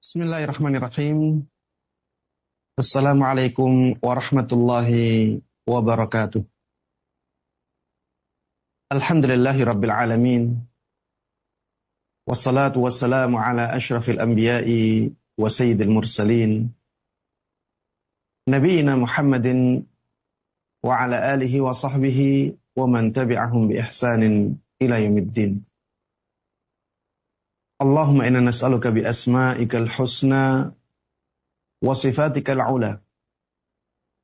Bismillahirrahmanirrahim. Assalamualaikum warahmatullahi wabarakatuh. Alhamdulillahi rabbil alamin. Wassalatu wassalamu ala ashrafil anbiya'i wa sayyidil mursalin. Nabiina Muhammadin wa ala alihi wa sahbihi wa man tabi'ahum bi ihsanin ila yaumiddin. Allahumma inna nas'aluka bi asma'ikal husna wa sifatikal ula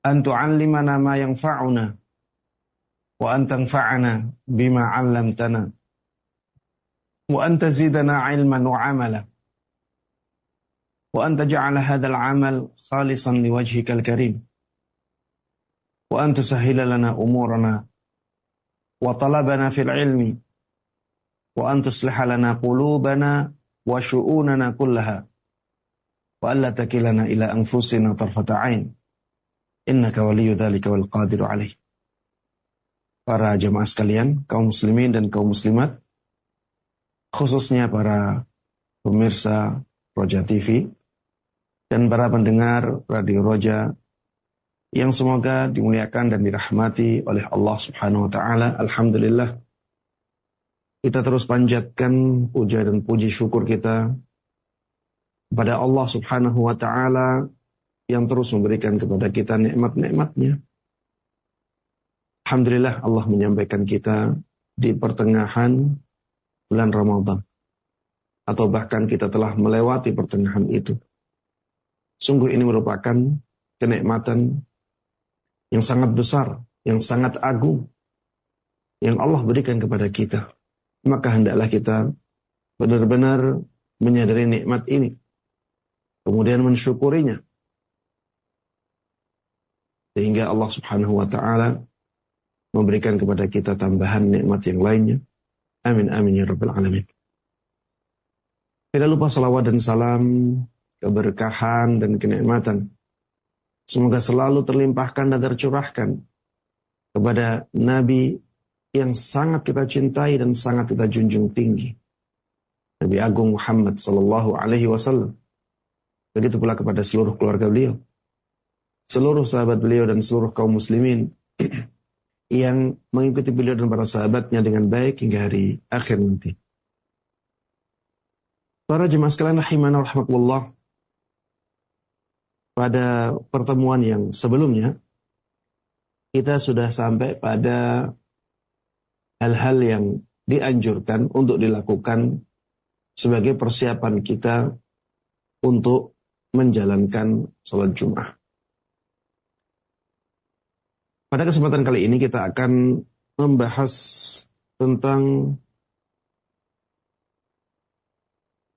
an tu'allimana ma yanfa'una wa an tanfa'ana bima 'allamtana wa an tazidana 'ilman wa 'amala wa an taj'ala hadzal 'amal khalisan liwajhikal karim wa an tusahhila lana umurana wa talabana fil ilmi wa an tusliha lana qulubana wa syu'unana kullaha wa alla takilana ila anfusina tarfata 'ain innaka waliyyu dzalika wal qadiru 'alaih. Para jemaah sekalian, kaum muslimin dan kaum muslimat, khususnya para pemirsa Roja TV dan para pendengar Radio Roja yang semoga dimuliakan dan dirahmati oleh Allah Subhanahu wa taala. Alhamdulillah, kita terus panjatkan puja dan puji syukur kita kepada Allah Subhanahu wa ta'ala yang terus memberikan kepada kita nikmat-nikmatnya. Alhamdulillah, Allah menyampaikan kita di pertengahan bulan Ramadan, atau bahkan kita telah melewati pertengahan itu. Sungguh ini merupakan kenikmatan yang sangat besar, yang sangat agung, yang Allah berikan kepada kita. Maka hendaklah kita benar-benar menyadari nikmat ini, kemudian mensyukurinya, sehingga Allah Subhanahu wa ta'ala memberikan kepada kita tambahan nikmat yang lainnya. Amin amin ya rabbal alamin. Tidak lupa salawat dan salam, keberkahan dan kenikmatan semoga selalu terlimpahkan dan tercurahkan kepada Nabi yang sangat kita cintai dan sangat kita junjung tinggi, Nabi Agung Muhammad sallallahu alaihi wasallam. Begitu pula kepada seluruh keluarga beliau, seluruh sahabat beliau dan seluruh kaum muslimin yang mengikuti beliau dan para sahabatnya dengan baik hingga hari akhir nanti. Para jemaah sekalian rahimana rahimakumullah, pada pertemuan yang sebelumnya kita sudah sampai pada hal-hal yang dianjurkan untuk dilakukan sebagai persiapan kita untuk menjalankan sholat Jum'ah. Pada kesempatan kali ini kita akan membahas tentang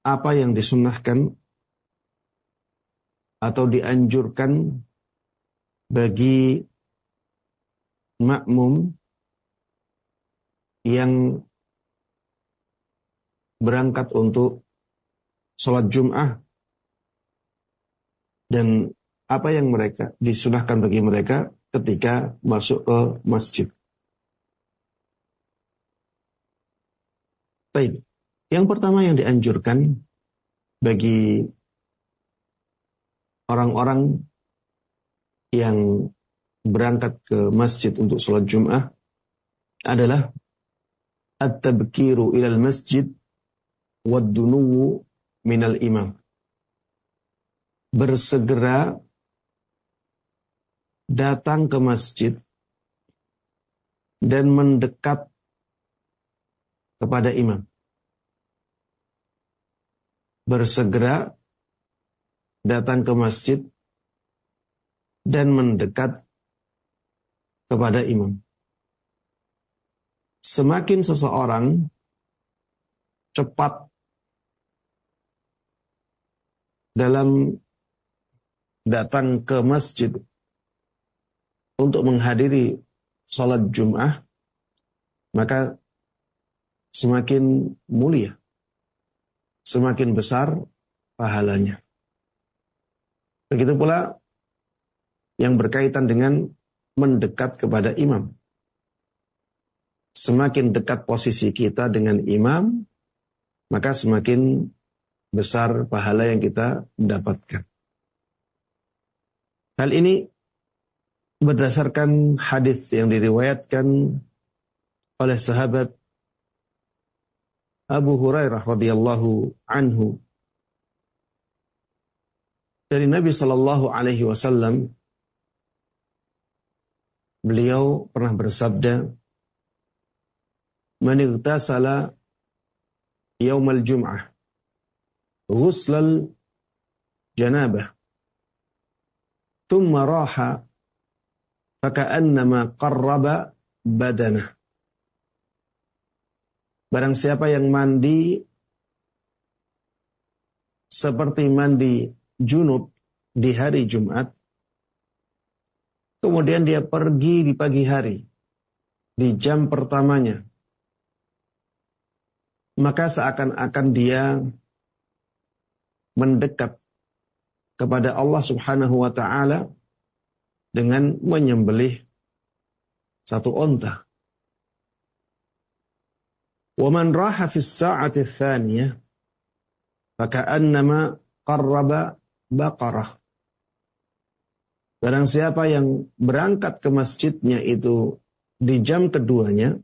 apa yang disunnahkan atau dianjurkan bagi makmum yang berangkat untuk sholat Jum'ah, dan apa yang mereka disunahkan bagi mereka ketika masuk ke masjid. Baik, yang pertama yang dianjurkan bagi orang-orang yang berangkat ke masjid untuk sholat Jum'ah adalah at-tabkiru ilal masjid wad-dunuwu minal imam. Bersegera datang ke masjid dan mendekat kepada imam. Bersegera datang ke masjid dan mendekat kepada imam. Semakin seseorang cepat dalam datang ke masjid untuk menghadiri sholat Jum'ah, maka semakin mulia, semakin besar pahalanya. Begitu pula yang berkaitan dengan mendekat kepada imam. Semakin dekat posisi kita dengan imam, maka semakin besar pahala yang kita dapatkan. Hal ini berdasarkan hadis yang diriwayatkan oleh sahabat Abu Hurairah radhiyallahu anhu dari Nabi sallallahu alaihi wasallam. Beliau pernah bersabda, "Man igtasala yaumal jum'ah ghuslal janabah thumma raha faka'annama qarraba badanah." Barang siapa yang mandi seperti mandi junub di hari Jumat, kemudian dia pergi di pagi hari, di jam pertamanya, maka seakan-akan dia mendekat kepada Allah Subhanahu wa ta'ala dengan menyembelih satu onta. وَمَنْ رَاحَ فِي السَّاعَةِ الثَّانِيَةِ فَكَأَنَّمَا قَرَّبَ بَقَرَةً. Barang siapa yang berangkat ke masjidnya itu di jam keduanya,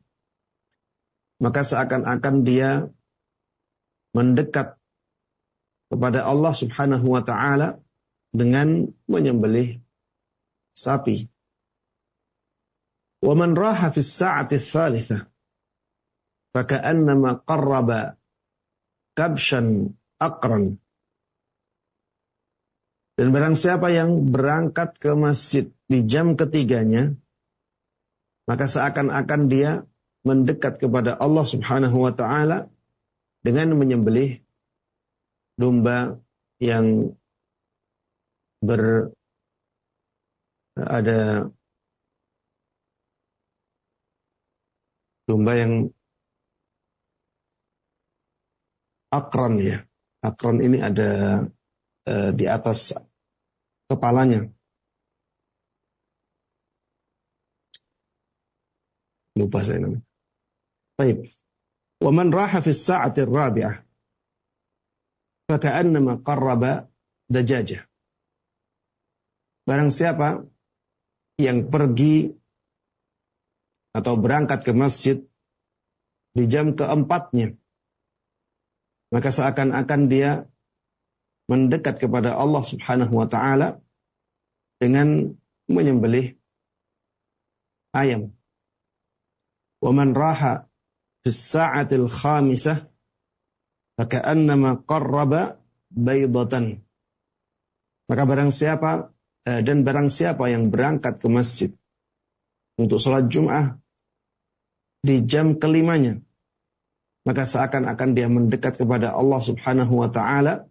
maka seakan-akan dia mendekat kepada Allah Subhanahu wa ta'ala dengan menyembelih sapi. وَمَنْ رَاحَ فِي السَّاعَةِ الثَّالِثَةِ فَكَأَنَّمَا قَرَّبَ كَبْشًا أَقْرًا. Dan barang siapa yang berangkat ke masjid di jam ketiganya, maka seakan-akan dia mendekat kepada Allah Subhanahu wa ta'ala dengan menyembelih domba yang ada domba yang akron ya. Akron ini ada di atas kepalanya. Lupa saya namanya. Baik. Wa man raha fi as-sa'ati ar-rabi'ah faka'annama qarraba dajajah. Barang siapa yang pergi atau berangkat ke masjid di jam keempatnya, maka seakan-akan dia mendekat kepada Allah Subhanahu wa ta'ala dengan menyembelih ayam. Wa man raha fi as-sa'ati al-khamisah faka'annama qarraba baydatan. Maka barang siapa yang berangkat ke masjid untuk sholat Jum'ah di jam kelimanya, maka seakan-akan dia mendekat kepada Allah Subhanahu wa ta'ala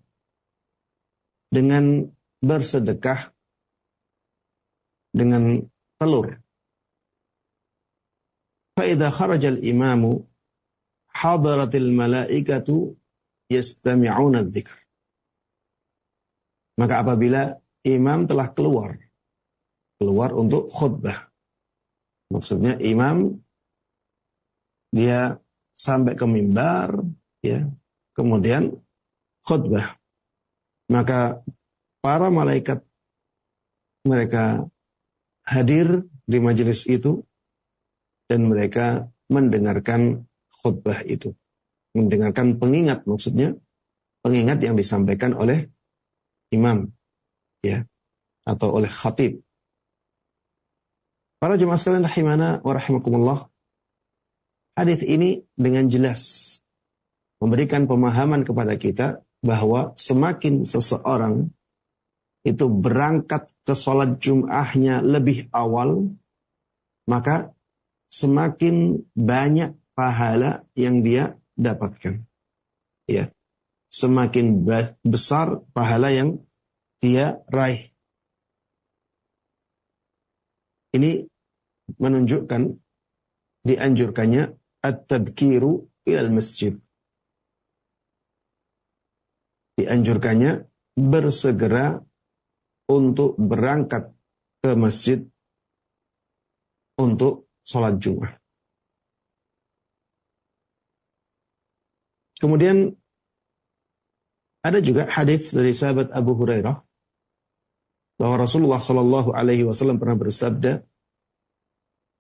dengan bersedekah dengan telur. فَإِذَا خَرَجَ الْإِمَامُ حَضَرَتِ الْمَلَائِكَةُ يَسْتَمِعُونَ الذِّكْرِ. Maka apabila imam telah keluar untuk khutbah, maksudnya imam dia sampai ke mimbar, ya, kemudian khutbah, maka para malaikat mereka hadir di majelis itu dan mereka mendengarkan khutbah itu, mendengarkan pengingat, maksudnya pengingat yang disampaikan oleh imam, ya, atau oleh khatib. Para jemaah sekalian rahimana wa rahimakumullah, hadis ini dengan jelas memberikan pemahaman kepada kita bahwa semakin seseorang itu berangkat ke sholat Jum'ahnya lebih awal, maka semakin banyak pahala yang dia dapatkan. Ya, semakin besar pahala yang dia raih. Ini menunjukkan dianjurkannya at-tabkiru ilal masjid. Dianjurkannya bersegera untuk berangkat ke masjid untuk sholat Jumat. Kemudian Ada juga hadis dari sahabat Abu Hurairah bahwa Rasulullah Shallallahu Alaihi Wasallam pernah bersabda,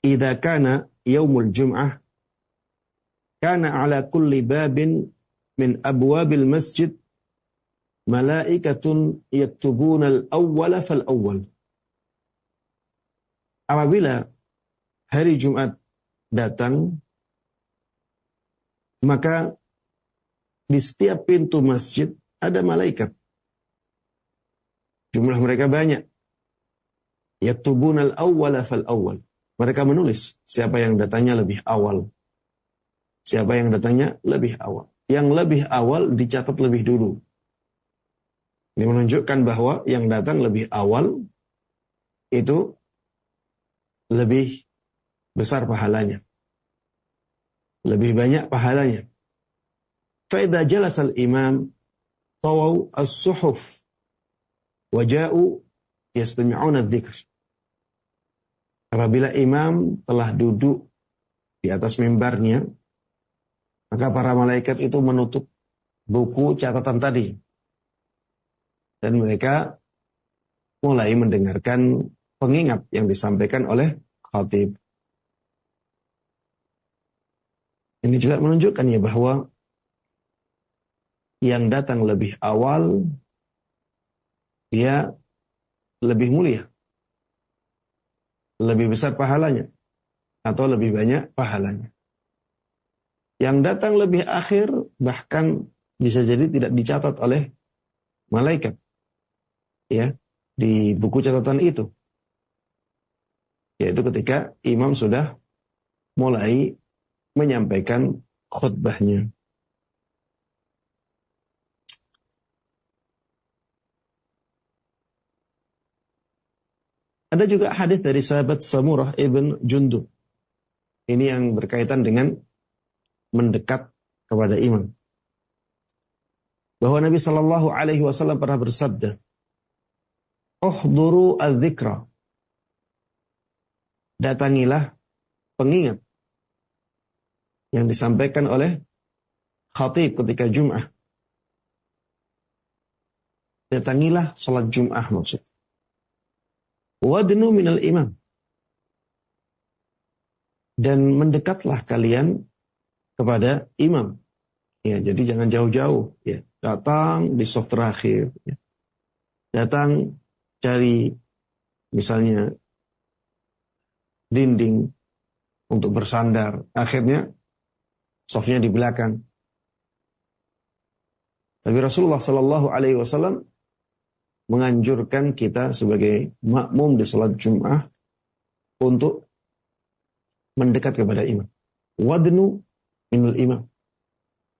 "Idza kana yaumul Jum'ah, kana ala kulli babin min abwabil masjid malaikatun yaktubuna al-awwala fal-awwal." Apabila hari Jumat datang, maka di setiap pintu masjid ada malaikat. Jumlah mereka banyak. Yaktubuna al-awwala fal-awwal. Mereka menulis siapa yang datangnya lebih awal. Siapa yang datangnya lebih awal. Yang lebih awal dicatat lebih dulu. Ini menunjukkan bahwa yang datang lebih awal itu lebih besar pahalanya. Lebih banyak pahalanya. Fa'idha jalasal imam tawaw as-suhuf waja'u yastami'una dzikr. Apabila imam telah duduk di atas mimbarnya, maka para malaikat itu menutup buku catatan tadi. Dan mereka mulai mendengarkan pengingat yang disampaikan oleh khatib. Ini juga menunjukkan ya bahwa yang datang lebih awal, dia lebih mulia, lebih besar pahalanya, atau lebih banyak pahalanya. Yang datang lebih akhir, bahkan bisa jadi tidak dicatat oleh malaikat, ya, di buku catatan itu. Yaitu ketika imam sudah mulai menyampaikan khutbahnya. Ada juga hadis dari sahabat Samurah ibn Jundub. Ini yang berkaitan dengan mendekat kepada imam. Bahwa Nabi Shallallahu Alaihi Wasallam pernah bersabda, "Uhduru al-dzikra." Datangilah pengingat yang disampaikan oleh khatib ketika Jum'ah. Datangilah sholat Jum'ah maksud. Wadnu minal imam. Dan mendekatlah kalian kepada imam. Ya, jadi jangan jauh-jauh. Ya, datang di shaf terakhir. Ya. Datang cari misalnya dinding untuk bersandar. Akhirnya shafnya di belakang. Tapi Rasulullah Sallallahu Alaihi Wasallam menganjurkan kita sebagai makmum di salat Jum'ah untuk mendekat kepada imam. Wadnu minal imam.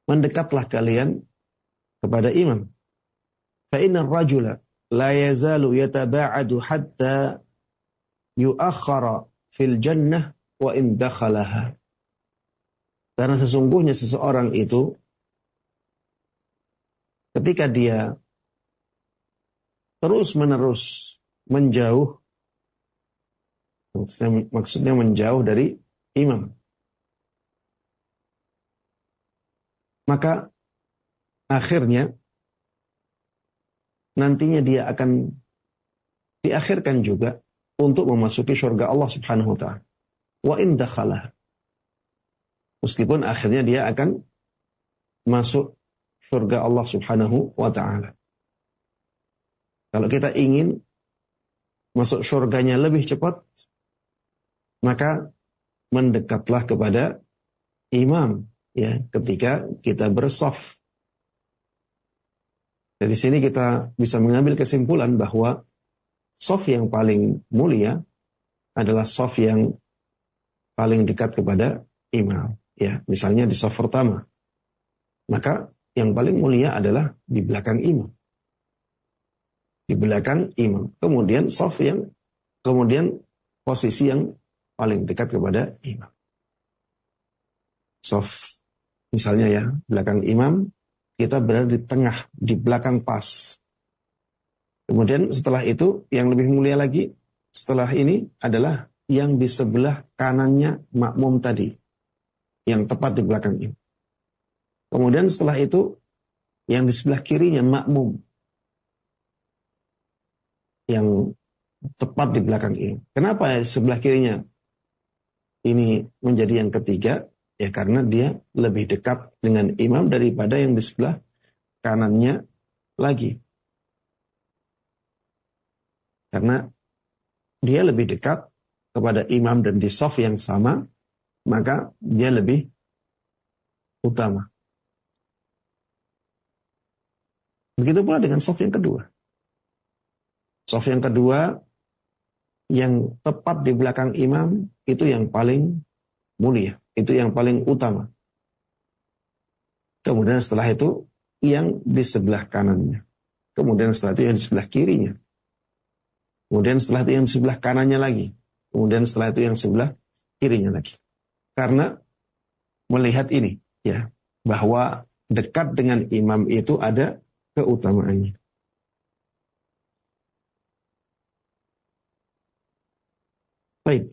Mendekatlah kalian kepada imam. Fa inna ar-rajula la yazalu yataba'adu hatta yu'akhkhara fil jannah wa in dakhalaha. Karena sesungguhnya seseorang itu ketika dia terus-menerus menjauh, maksudnya menjauh dari imam, maka akhirnya nantinya dia akan diakhirkan juga untuk memasuki surga Allah Subhanahu wa taala. Wa in dakhalah. Meskipun akhirnya dia akan masuk surga Allah Subhanahu wa taala. Kalau kita ingin masuk surganya lebih cepat, maka mendekatlah kepada imam ya ketika kita bersaf. Dari sini kita bisa mengambil kesimpulan bahwa shaf yang paling mulia adalah shaf yang paling dekat kepada imam. Ya, misalnya di shaf pertama. Maka yang paling mulia adalah di belakang imam. Di belakang imam. Kemudian shaf yang, kemudian posisi yang paling dekat kepada imam. Shaf, misalnya ya, belakang imam, kita berada di tengah, di belakang pas. Kemudian setelah itu, yang lebih mulia lagi, setelah ini adalah yang di sebelah kanannya makmum tadi. Yang tepat di belakang imam. Kemudian setelah itu, Yang di sebelah kirinya makmum yang tepat di belakang imam. Kenapa di sebelah kirinya ini menjadi yang ketiga? Ya karena dia lebih dekat dengan imam daripada yang di sebelah kanannya lagi. Karena dia lebih dekat kepada imam dan di shaf yang sama, maka dia lebih utama. Begitu pula dengan shaf yang kedua. Shaf yang kedua yang tepat di belakang imam itu yang paling mulia, itu yang paling utama. Kemudian setelah itu yang di sebelah kanannya. Kemudian setelah itu yang di sebelah kirinya. Kemudian setelah itu yang di sebelah kanannya lagi. Kemudian setelah itu yang sebelah kirinya lagi. Karena melihat ini, ya, bahwa dekat dengan imam itu ada keutamaannya. Baik.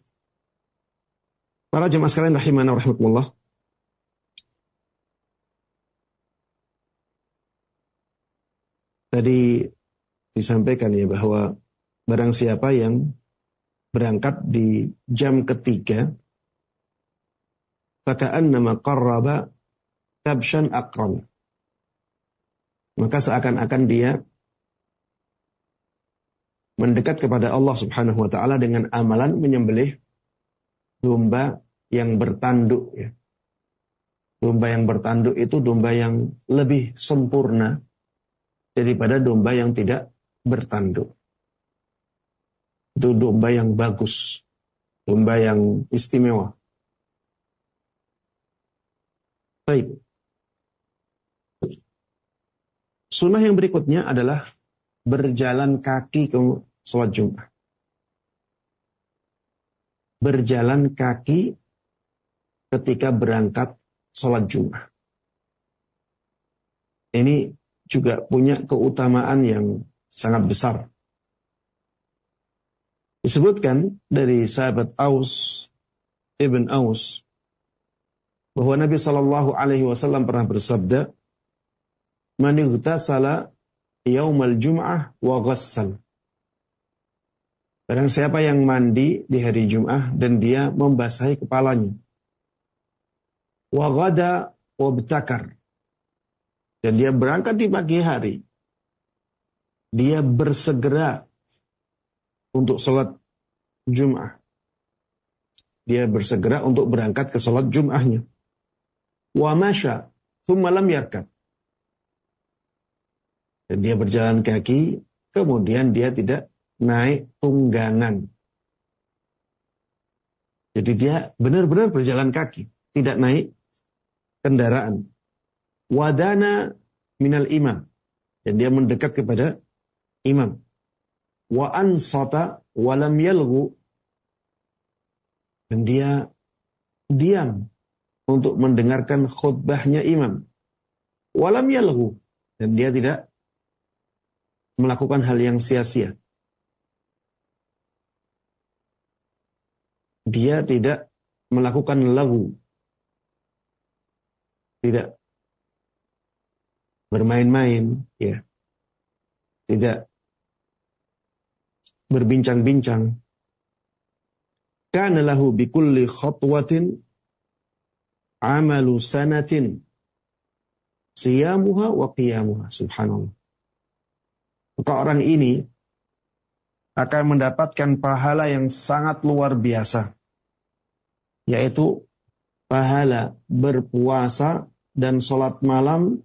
Para jemaah sekalian rahimana wa rahimakumullah. Tadi disampaikan ya bahwa barang siapa yang berangkat di jam ketiga, faka'annama qarraba kabshan akram. Maka seakan-akan dia mendekat kepada Allah Subhanahu wa taala dengan amalan menyembelih domba yang bertanduk ya. Domba yang bertanduk itu domba yang lebih sempurna daripada domba yang tidak bertanduk. Itu domba yang bagus, domba yang istimewa. Baik. Sunnah yang berikutnya adalah berjalan kaki ke sholat Jumat. Berjalan kaki ketika berangkat sholat Jumat. Ini juga punya keutamaan yang sangat besar. Disebutkan dari sahabat Aus ibn Aus bahwa Nabi SAW pernah bersabda, "Man ightasala yaumal jum'ah wa ghassal." Barang siapa yang mandi di hari Jum'ah dan dia membasahi kepalanya. Wa ghada wa btakar. Dan dia berangkat di pagi hari. Dia bersegera untuk sholat Jum'ah. Dia bersegera untuk berangkat ke sholat Jum'ahnya. Wa masya, thumma lam yarkab. Dan dia berjalan kaki, kemudian dia tidak naik tunggangan. Jadi dia benar-benar berjalan kaki, tidak naik kendaraan. Wadana minal imam. Dan dia mendekat kepada imam. Wa ansata walam yalghu. Dan dia diam untuk mendengarkan khutbahnya imam. Walam yalghu. Dan dia tidak melakukan hal yang sia-sia. Dia tidak melakukan lagu. Tidak bermain-main, ya. Tidak berbincang-bincang. Kana lahu bikulli khatwatin amalu sanatin siyamuha wa qiyamuha. Subhanallah. Maka orang ini akan mendapatkan pahala yang sangat luar biasa, yaitu pahala berpuasa dan sholat malam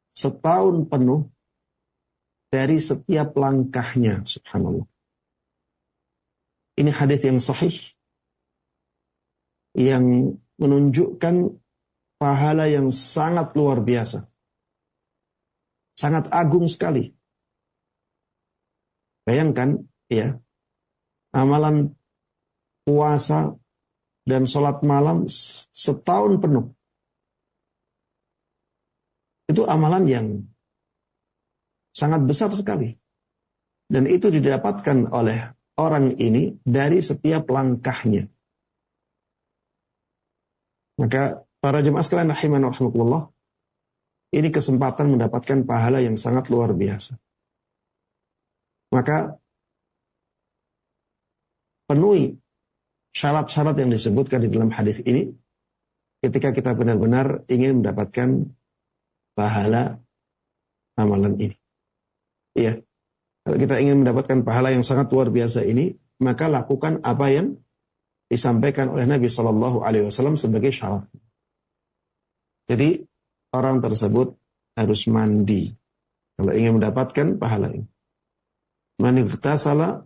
setahun penuh dari setiap langkahnya. Subhanallah. Ini hadis yang sahih yang menunjukkan pahala yang sangat luar biasa, sangat agung sekali. Bayangkan ya, amalan puasa dan sholat malam setahun penuh. Itu amalan yang sangat besar sekali. Dan itu didapatkan oleh orang ini dari setiap langkahnya. Maka para jemaah sekalian rahimani wa rahimakumullah, Ini kesempatan mendapatkan pahala yang sangat luar biasa. Maka penuhi syarat-syarat yang disebutkan di dalam hadis ini ketika kita benar-benar ingin mendapatkan pahala amalan ini. Iya. Kalau kita ingin mendapatkan pahala yang sangat luar biasa ini, maka lakukan apa yang disampaikan oleh Nabi Shallallahu Alaihi Wasallam sebagai syarat. Jadi orang tersebut harus mandi kalau ingin mendapatkan pahala ini. Man ightasala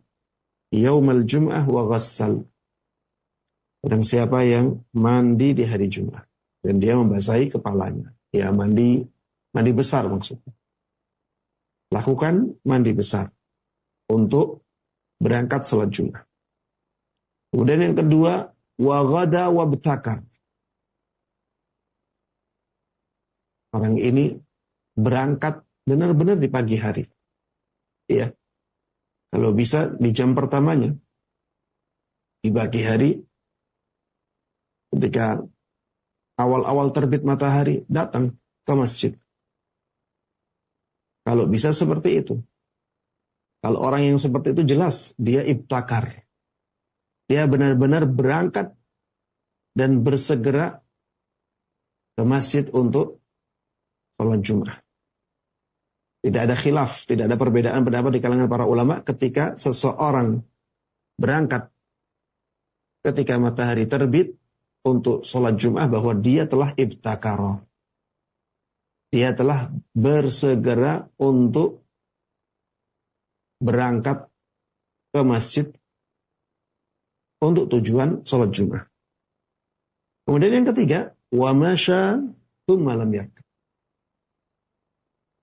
yaumal jum'ah wa ghassal. Dan siapa yang mandi di hari Jumat dan dia membasahi kepalanya, ya mandi besar maksudnya. Lakukan mandi besar untuk berangkat salat Jumat. Kemudian yang kedua, wa ghada wa btakar. Orang ini berangkat benar-benar di pagi hari. Ya. Kalau bisa di jam pertamanya. Di pagi hari ketika awal-awal terbit matahari datang ke masjid. Kalau bisa seperti itu. Kalau orang yang seperti itu jelas dia ibtakar. Dia benar-benar berangkat dan bersegera ke masjid untuk sholat Jumat. Tidak ada khilaf, tidak ada perbedaan pendapat di kalangan para ulama ketika seseorang berangkat ketika matahari terbit untuk sholat Jumat bahwa dia telah ibtakar. Dia telah bersegera untuk berangkat ke masjid untuk tujuan sholat Jumat. Kemudian yang ketiga, wa masya tsumma lam yarkab.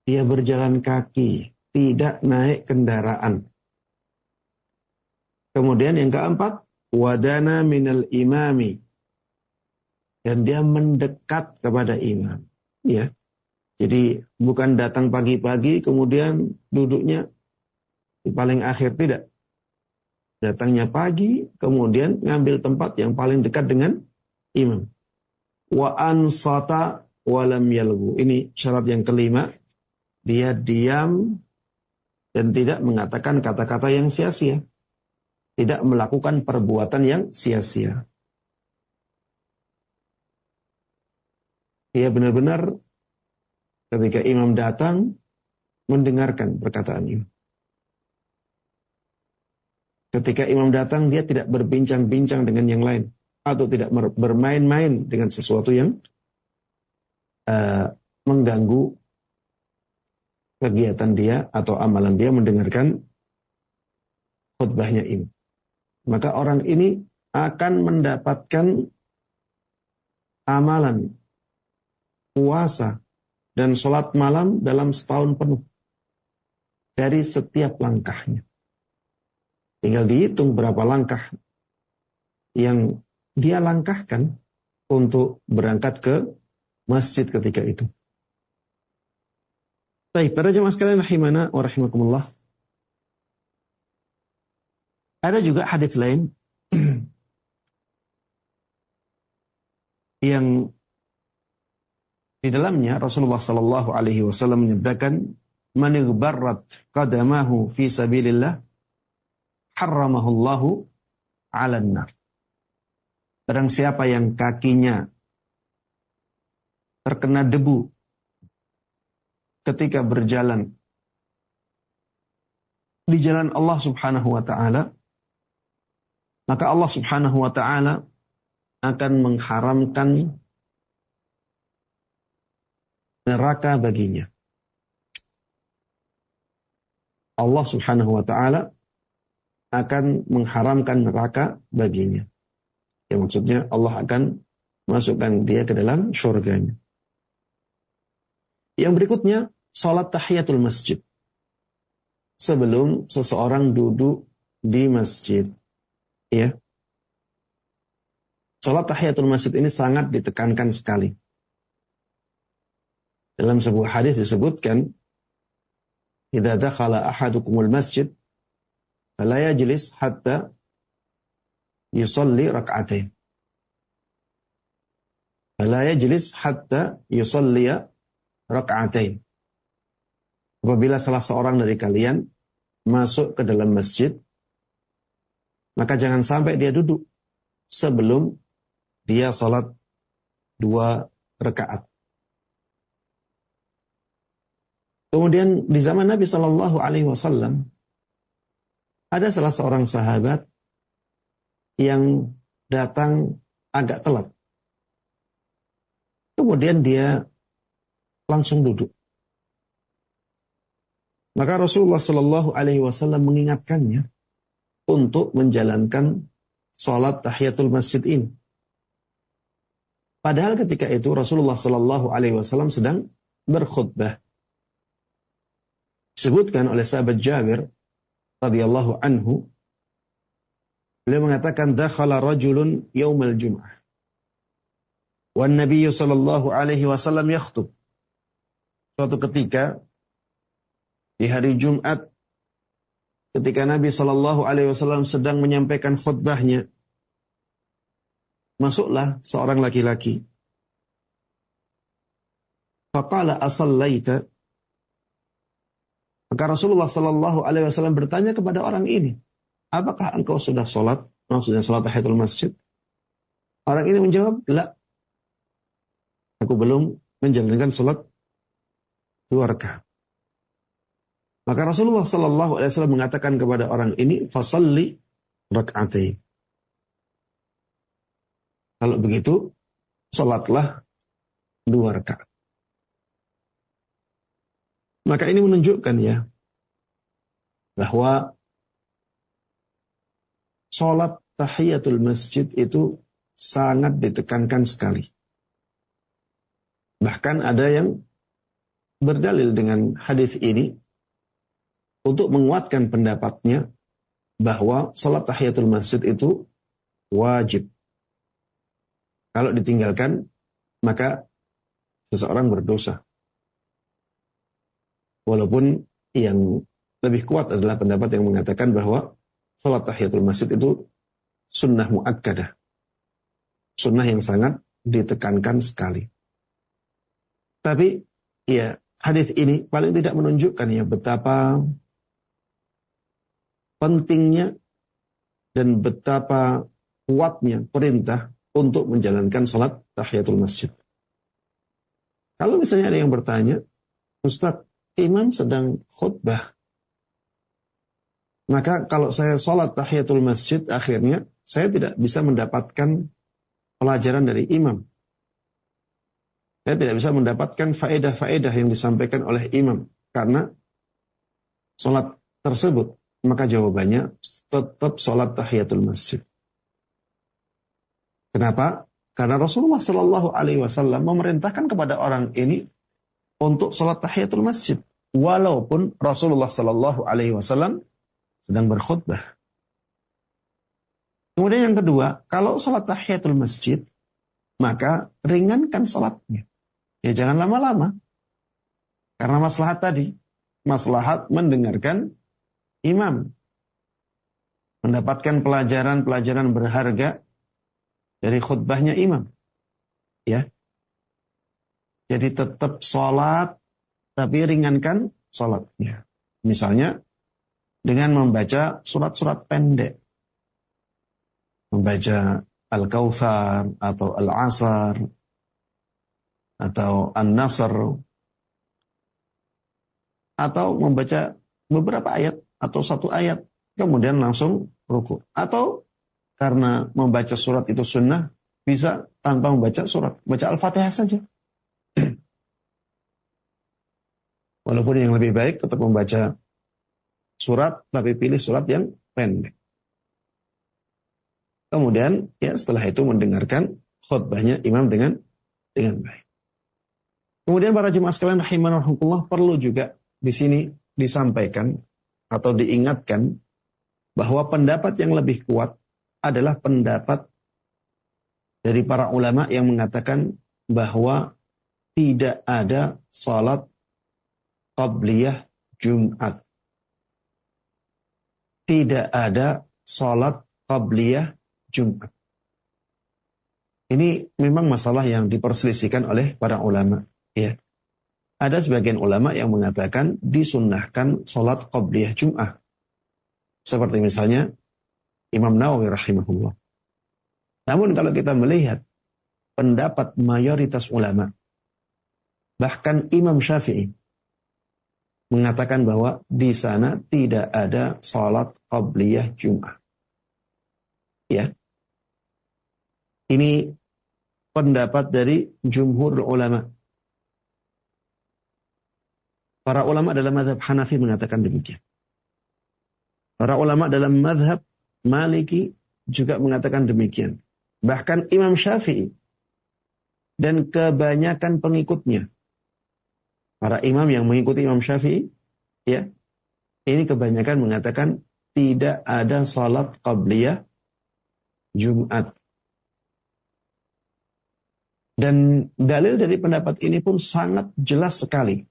Dia berjalan kaki, tidak naik kendaraan. Kemudian yang keempat, wadana minal imami. Dan dia mendekat kepada imam. Ya. Jadi bukan datang pagi-pagi kemudian duduknya di paling akhir, tidak. Datangnya pagi kemudian ngambil tempat yang paling dekat dengan imam. Wa ansata wa lam yalghu. Ini syarat yang kelima. Dia diam dan tidak mengatakan kata-kata yang sia-sia. Tidak melakukan perbuatan yang sia-sia. Dia benar-benar ketika imam datang mendengarkan perkataan imam. Ketika imam datang dia tidak berbincang-bincang dengan yang lain atau tidak bermain-main dengan sesuatu yang mengganggu kegiatan dia atau amalan dia mendengarkan khutbahnya imam. Maka orang ini akan mendapatkan amalan puasa dan sholat malam dalam setahun penuh dari setiap langkahnya. Tinggal dihitung berapa langkah yang dia langkahkan untuk berangkat ke masjid ketika itu. Baik, para jemaah sekalian rahimana wa rahimakumullah. Ada juga hadits lain yang di dalamnya Rasulullah sallallahu alaihi wasallam menyabdakan, "Man igbarrat qadamahu fi sabilillah, harramahullahu 'alan nar." Barang siapa yang kakinya terkena debu ketika berjalan di jalan Allah Subhanahu wa taala, maka Allah Subhanahu wa taala akan mengharamkan neraka baginya. Allah Subhanahu wa taala akan mengharamkan neraka baginya. Ya, maksudnya Allah akan masukkan dia ke dalam surganya. Yang berikutnya, salat tahiyatul masjid. Sebelum seseorang duduk di masjid. Ya. Salat tahiyatul masjid ini sangat ditekankan sekali. Dalam sebuah hadis disebutkan, "Idza dakhala ahadukumul masjid, fala yajlis hatta yusalli rak'atain." Fala yajlis hatta yusalli rak'atain. Apabila salah seorang dari kalian masuk ke dalam masjid, maka jangan sampai dia duduk sebelum dia salat 2 rakaat. Kemudian di zaman Nabi Shallallahu Alaihi Wasallam ada salah seorang sahabat yang datang agak telat. Kemudian dia langsung duduk. Maka Rasulullah Shallallahu Alaihi Wasallam mengingatkannya untuk menjalankan sholat tahiyatul masjid ini. Padahal ketika itu Rasulullah Shallallahu Alaihi Wasallam sedang berkhutbah. Disebutkan oleh sahabat Jabir radhiyallahu anhu, beliau mengatakan, dakhala rajulun yaumal jum'ah wan nabiyyu sallallahu alaihi wasallam yakhutub. Suatu ketika di hari Jumat, ketika Nabi sallallahu alaihi wasallam sedang menyampaikan khutbahnya, masuklah seorang laki-laki. Faqala asallaita. Maka Rasulullah sallallahu alaihi wasallam bertanya kepada orang ini, apakah engkau sudah sholat? Maksudnya sholat tahiyatul masjid. Orang ini menjawab, la. Aku belum menjalankan sholat 2 rakaat. Maka Rasulullah sallallahu alaihi wasallam mengatakan kepada orang ini, fasalli rak'atain. Kalau begitu, sholatlah 2 rakaat. Maka ini menunjukkan ya, bahwa sholat tahiyatul masjid itu sangat ditekankan sekali. Bahkan ada yang berdalil dengan hadis ini untuk menguatkan pendapatnya bahwa sholat tahiyatul masjid itu wajib. Kalau ditinggalkan, maka seseorang berdosa. Walaupun yang lebih kuat adalah pendapat yang mengatakan bahwa sholat tahiyatul masjid itu sunnah muakkadah. Sunnah yang sangat ditekankan sekali. Tapi ya, hadis ini paling tidak menunjukkan ya betapa pentingnya dan betapa kuatnya perintah untuk menjalankan sholat tahiyatul masjid. Kalau misalnya ada yang bertanya, Ustadz, imam sedang khutbah, maka kalau saya sholat tahiyatul masjid, akhirnya saya tidak bisa mendapatkan pelajaran dari imam. Saya tidak bisa mendapatkan faedah-faedah yang disampaikan oleh imam karena sholat tersebut. Maka jawabannya tetap sholat tahiyatul masjid. Kenapa? Karena Rasulullah Shallallahu Alaihi Wasallam memerintahkan kepada orang ini untuk sholat tahiyatul masjid, walaupun Rasulullah Shallallahu Alaihi Wasallam sedang berkhutbah. Kemudian yang kedua, kalau sholat tahiyatul masjid, maka ringankan sholatnya. Ya jangan lama-lama. Karena maslahat tadi, maslahat mendengarkan imam, mendapatkan pelajaran-pelajaran berharga dari khutbahnya imam. Ya. Jadi tetap sholat, tapi ringankan sholatnya. Misalnya, dengan membaca surat-surat pendek. Membaca Al-Kautsar, atau Al-Asr, atau An-Nasr, atau membaca beberapa ayat, atau 1 ayat, kemudian langsung ruku. Atau, karena membaca surat itu sunnah, bisa tanpa membaca surat. Baca Al-Fatihah saja. Walaupun yang lebih baik tetap membaca surat, tapi pilih surat yang pendek. Kemudian ya setelah itu mendengarkan khutbahnya imam dengan baik. Kemudian para jemaah sekalian rahimanallah, perlu juga di sini disampaikan atau diingatkan bahwa pendapat yang lebih kuat adalah pendapat dari para ulama yang mengatakan bahwa tidak ada salat qabliyah Jumat. Tidak ada salat qabliyah Jumat. Ini memang masalah yang diperselisihkan oleh para ulama. Ya. Ada sebagian ulama yang mengatakan disunnahkan sholat qabliyah Jum'ah. Seperti misalnya Imam Nawawi rahimahullah. Namun kalau kita melihat pendapat mayoritas ulama, bahkan Imam Syafi'i mengatakan bahwa di sana tidak ada sholat qabliyah Jum'ah. Ya. Ini pendapat dari jumhur ulama. Para ulama dalam mazhab Hanafi mengatakan demikian. Para ulama dalam mazhab Maliki juga mengatakan demikian. Bahkan Imam Syafi'i dan kebanyakan pengikutnya, para imam yang mengikuti Imam Syafi'i, ya, ini kebanyakan mengatakan tidak ada salat qabliyah Jumat. Dan dalil dari pendapat ini pun sangat jelas sekali.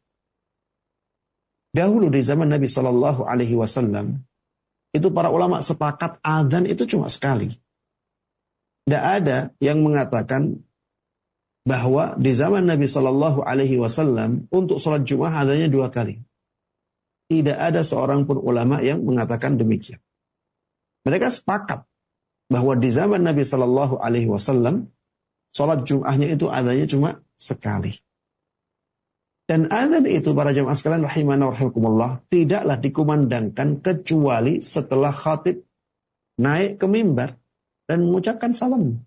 Dahulu di zaman Nabi Shallallahu Alaihi Wasallam, itu para ulama sepakat adzan itu cuma sekali. Tidak ada yang mengatakan bahwa di zaman Nabi Shallallahu Alaihi Wasallam untuk sholat Jumat adanya 2 kali. Tidak ada seorang pun ulama yang mengatakan demikian. Mereka sepakat bahwa di zaman Nabi Shallallahu Alaihi Wasallam sholat Jumatnya itu adanya cuma sekali. Dan adzan itu para jamaah sekalian rahimana wa rahimakumullah tidaklah dikumandangkan kecuali setelah khatib naik ke mimbar dan mengucapkan salam.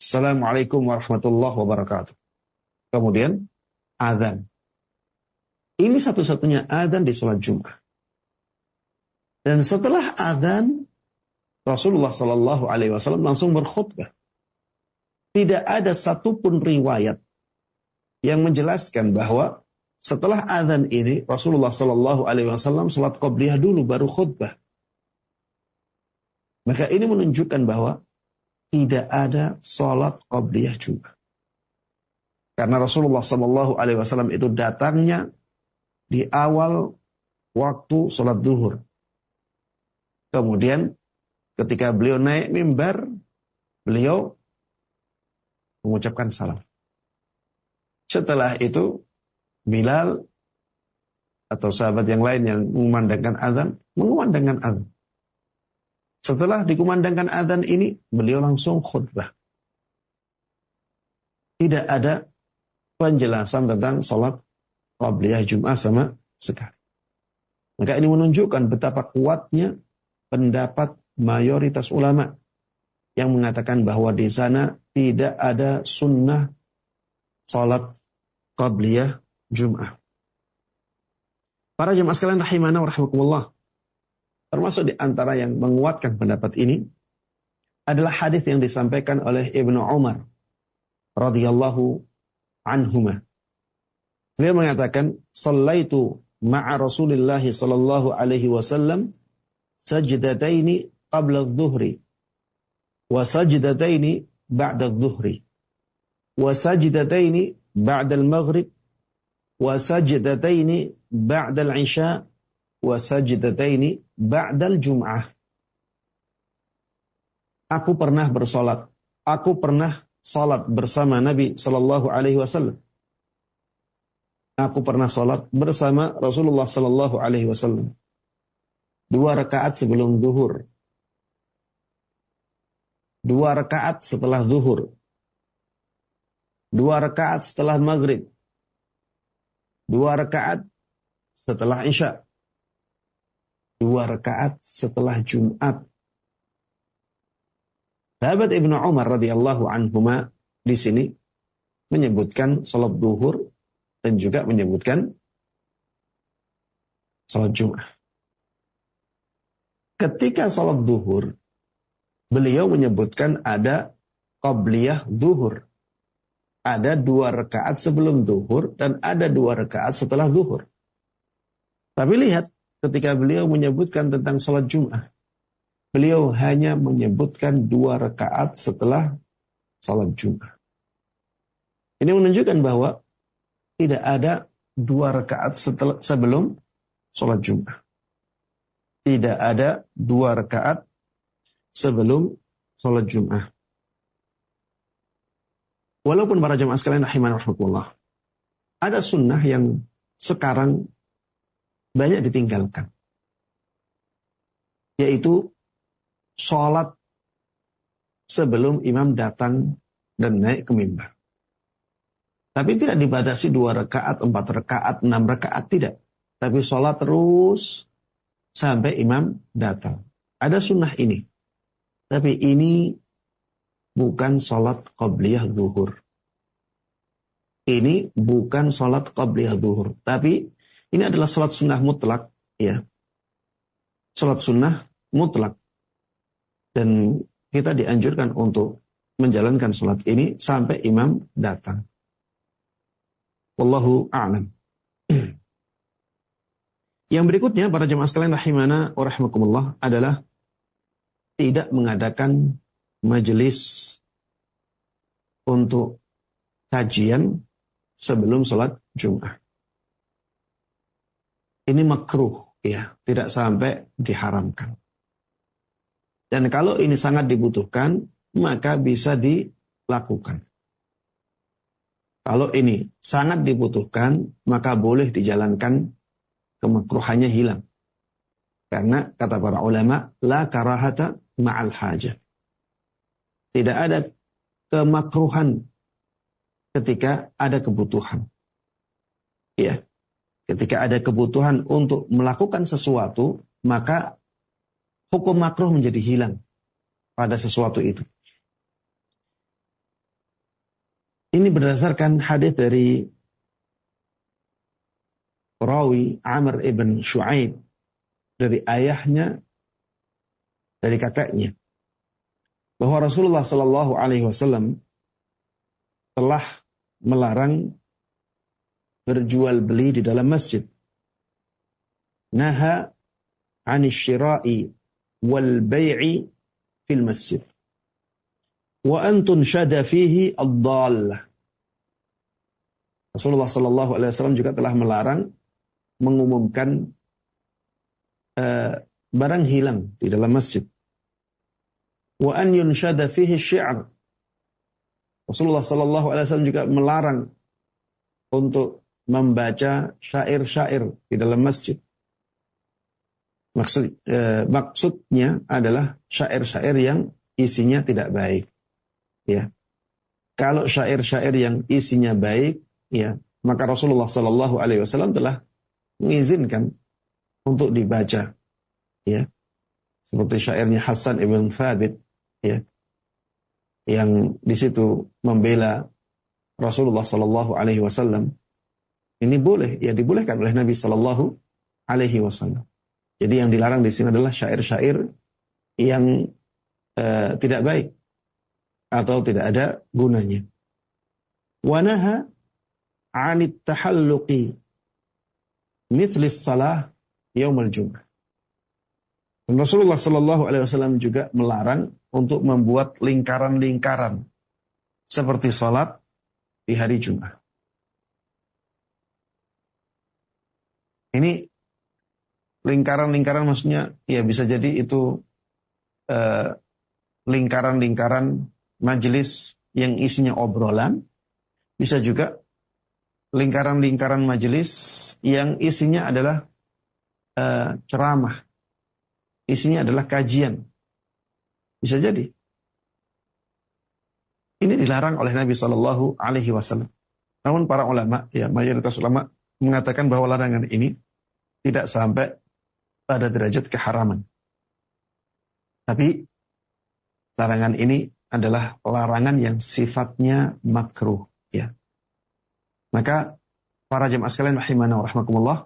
Assalamualaikum warahmatullahi wabarakatuh. Kemudian adzan. Ini satu-satunya adzan di sholat Jumat. Dan setelah adzan Rasulullah Sallallahu Alaihi Wasallam langsung berkhutbah. Tidak ada satupun riwayat yang menjelaskan bahwa setelah adzan ini Rasulullah Sallallahu Alaihi Wasallam sholat qabliyah dulu baru khutbah. Maka ini menunjukkan bahwa tidak ada sholat qabliyah Jumat. Karena Rasulullah Sallallahu Alaihi Wasallam itu datangnya di awal waktu sholat duhur. Kemudian ketika beliau naik mimbar, beliau mengucapkan salam. Setelah itu Bilal atau sahabat yang lain yang mengumandangkan azan. Setelah dikumandangkan azan ini, beliau langsung khutbah. Tidak ada penjelasan tentang sholat qabliyah Jum'ah sama sekali. Maka ini menunjukkan betapa kuatnya pendapat mayoritas ulama yang mengatakan bahwa di sana tidak ada sunnah sholat qabliyah Jum'ah. Para jemaah sekalian rahimana wa rahimakumullah, termasuk di antara yang menguatkan pendapat ini adalah hadis yang disampaikan oleh Ibnu Umar radhiyallahu anhuma. Beliau mengatakan, "Shallaitu ma'a Rasulillah sallallahu alaihi wasallam sajdataini qabla adh-dhuhri wa sajdataini ba'da adh-dhuhri wa sajdataini ba'da al-maghrib wa sajdataini ba'da al-isha wa sajdataini ba'da al-jum'ah." Aku pernah salat bersama Nabi sallallahu alaihi wasallam. Aku pernah salat bersama Rasulullah sallallahu alaihi wasallam 2 rakaat sebelum zuhur, 2 rakaat setelah zuhur, 2 rakaat setelah maghrib, 2 rakaat setelah isya, 2 rakaat setelah Jumat. Sahabat Ibnu Umar radhiyallahu anhuma di sini menyebutkan salat zuhur dan juga menyebutkan salat Jumat. Ketika salat zuhur, beliau menyebutkan ada qabliyah zuhur. Ada 2 rakaat sebelum zuhur dan ada 2 rakaat setelah zuhur. Tapi lihat, ketika beliau menyebutkan tentang salat Jumat, beliau hanya menyebutkan 2 rakaat setelah salat Jumat. Ini menunjukkan bahwa tidak ada 2 rakaat sebelum salat Jumat. Tidak ada 2 rakaat sebelum salat Jumat. Walaupun para jemaah sekalian rahimahullah, ada sunnah yang sekarang banyak ditinggalkan, yaitu sholat sebelum imam datang dan naik ke mimbar. Tapi tidak dibatasi 2 rakaat, 4 rakaat, 6 rakaat, tidak. Tapi sholat terus sampai imam datang. Ada sunnah ini. Tapi ini bukan sholat qabliyah zuhur. Ini bukan sholat qabliyah zuhur. Tapi ini adalah sholat sunnah mutlak. Ya. Sholat sunnah mutlak. Dan kita dianjurkan untuk menjalankan sholat ini sampai imam datang. Wallahu a'lam. Yang berikutnya, para jemaah sekalian rahimana wa rahimakumullah, adalah tidak mengadakan majelis untuk kajian sebelum sholat Jum'ah. Ini makruh, ya, tidak sampai diharamkan. Dan kalau ini sangat dibutuhkan, maka bisa dilakukan. Kalau ini sangat dibutuhkan, maka boleh dijalankan, kemakruhannya hilang. Karena kata para ulama, la karahata ma'al hajah. Tidak ada kemakruhan ketika ada kebutuhan. Ya. Ketika ada kebutuhan untuk melakukan sesuatu, maka hukum makruh menjadi hilang pada sesuatu itu. Ini berdasarkan hadis dari rawi Amr ibn Shu'aib, dari ayahnya, dari kakaknya, bahwa Rasulullah Sallallahu Alaihi Wasallam telah melarang berjual beli di dalam masjid. Naha 'anil syira'i wal bai'i fil masjid. Wa antun syada fihi ad-dallah. Rasulullah Sallallahu Alaihi Wasallam juga telah melarang mengumumkan barang hilang di dalam masjid. Wa an yunshada fihi syi'r. Rasulullah Sallallahu Alaihi Wasallam juga melarang untuk membaca syair-syair di dalam masjid. Maksudnya adalah syair-syair yang isinya tidak baik. Ya, kalau syair-syair yang isinya baik, ya, maka Rasulullah Sallallahu Alaihi Wasallam telah mengizinkan untuk dibaca, ya, seperti syairnya Hasan ibn Thabit, ya, yang di situ membela Rasulullah Sallallahu Alaihi Wasallam. Ini boleh, ya, dibolehkan oleh Nabi Sallallahu Alaihi Wasallam. Jadi yang dilarang di sini adalah syair-syair yang tidak baik atau tidak ada gunanya. Wanaha 'anit tahalluqi mithlis salah yaumul jum'ah. Dan Rasulullah Sallallahu Alaihi Wasallam juga melarang untuk membuat lingkaran-lingkaran seperti salat di hari Jumat. Ini lingkaran-lingkaran maksudnya, ya, bisa jadi itu lingkaran-lingkaran majelis yang isinya obrolan, bisa juga lingkaran-lingkaran majelis yang isinya adalah ceramah, isinya adalah kajian, bisa jadi. Ini dilarang oleh Nabi Sallallahu Alaihi Wasallam. Namun para ulama, ya, mayoritas ulama mengatakan bahwa larangan ini tidak sampai pada derajat keharaman. Tapi larangan ini adalah larangan yang sifatnya makruh, ya. Maka para jemaah sekalian rahimana wa rahmakumullah,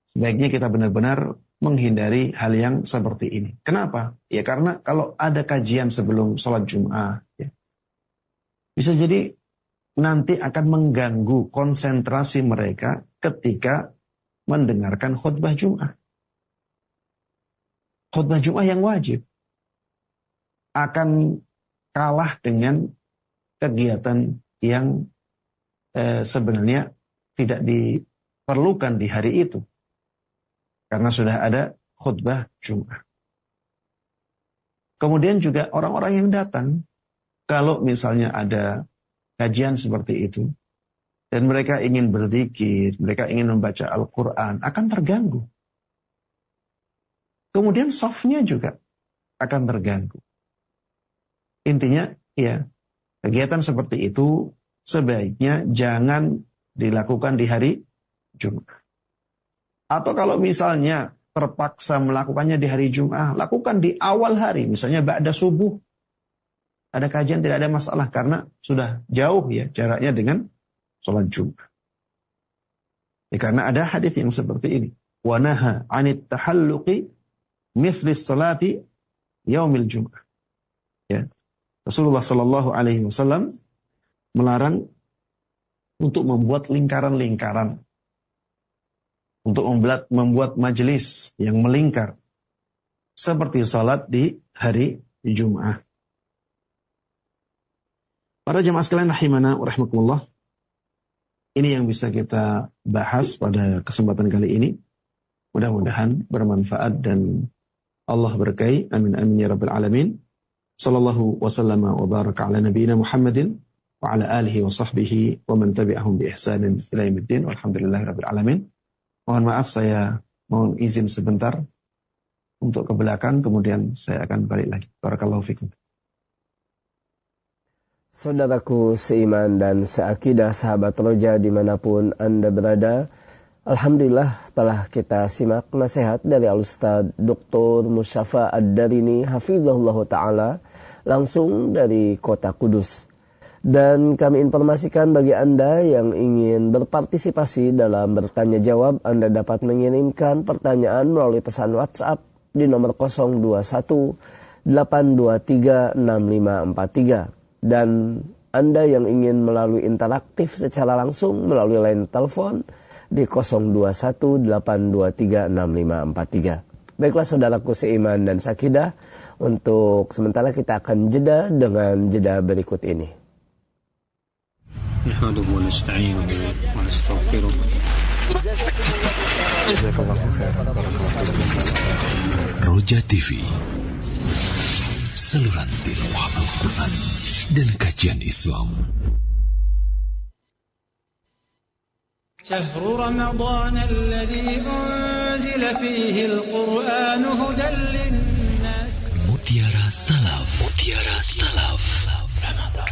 sebaiknya kita benar-benar menghindari hal yang seperti ini. Kenapa? Ya karena kalau ada kajian sebelum sholat Jum'ah, ya, bisa jadi nanti akan mengganggu konsentrasi mereka ketika mendengarkan khutbah Jum'ah. Khutbah Jum'ah yang wajib akan kalah dengan kegiatan yang sebenarnya tidak diperlukan di hari itu. Karena sudah ada khutbah Jum'ah. Kemudian juga orang-orang yang datang, kalau misalnya ada kajian seperti itu, dan mereka ingin berzikir, mereka ingin membaca Al-Quran, akan terganggu. Kemudian softnya juga akan terganggu. Intinya, ya, kegiatan seperti itu sebaiknya jangan dilakukan di hari Jumat. Atau kalau misalnya terpaksa melakukannya di hari Jumat, lakukan di awal hari, misalnya ba'da subuh. Ada kajian, tidak ada masalah karena sudah jauh ya jaraknya dengan sholat Jumat. Ya, karena ada hadis yang seperti ini. Wa naha 'anit tahalluqi mithli salati yaumil Jum'ah. Ya. Rasulullah sallallahu alaihi wasallam melarang untuk membuat lingkaran-lingkaran, untuk membuat majelis yang melingkar seperti salat di hari Jum'ah. Para jemaah sekalian rahimana wa rahmakumullah, ini yang bisa kita bahas pada kesempatan kali ini. Mudah-mudahan bermanfaat dan Allah berkahi. Amin amin ya rabbal alamin. Sallallahu wasallama wa baraka ala nabiyyina Muhammadin wa ala alihi wa sahbihi wa man tabi'ahum bi ihsanin ila yaumiddin. Walhamdulillahi rabbil alamin. Mohon maaf, saya mohon izin sebentar untuk ke belakang, kemudian saya akan balik lagi. Barakallahu fikum. Saudaraku seiman dan seakidah, sahabat Roja dimanapun Anda berada, alhamdulillah telah kita simak nasihat dari Al-Ustaz Dr. Musyafa Ad-Darini hafizahullah ta'ala langsung dari kota Kudus. Dan kami informasikan bagi Anda yang ingin berpartisipasi dalam bertanya jawab, Anda dapat mengirimkan pertanyaan melalui pesan WhatsApp di nomor 021 823 6543. Dan Anda yang ingin melalui interaktif secara langsung melalui line telepon di 021-823-6543. Baiklah saudaraku seiman dan sakidah, untuk sementara kita akan jeda dengan jeda berikut ini. Roja TV, saluran tilawah Al-Quran dan kajian Islam. شهر رمضان الذي أنزل فيه القرآن هدى للناس. Mutiara Salaf. Mutiara Salaf. Ramadan.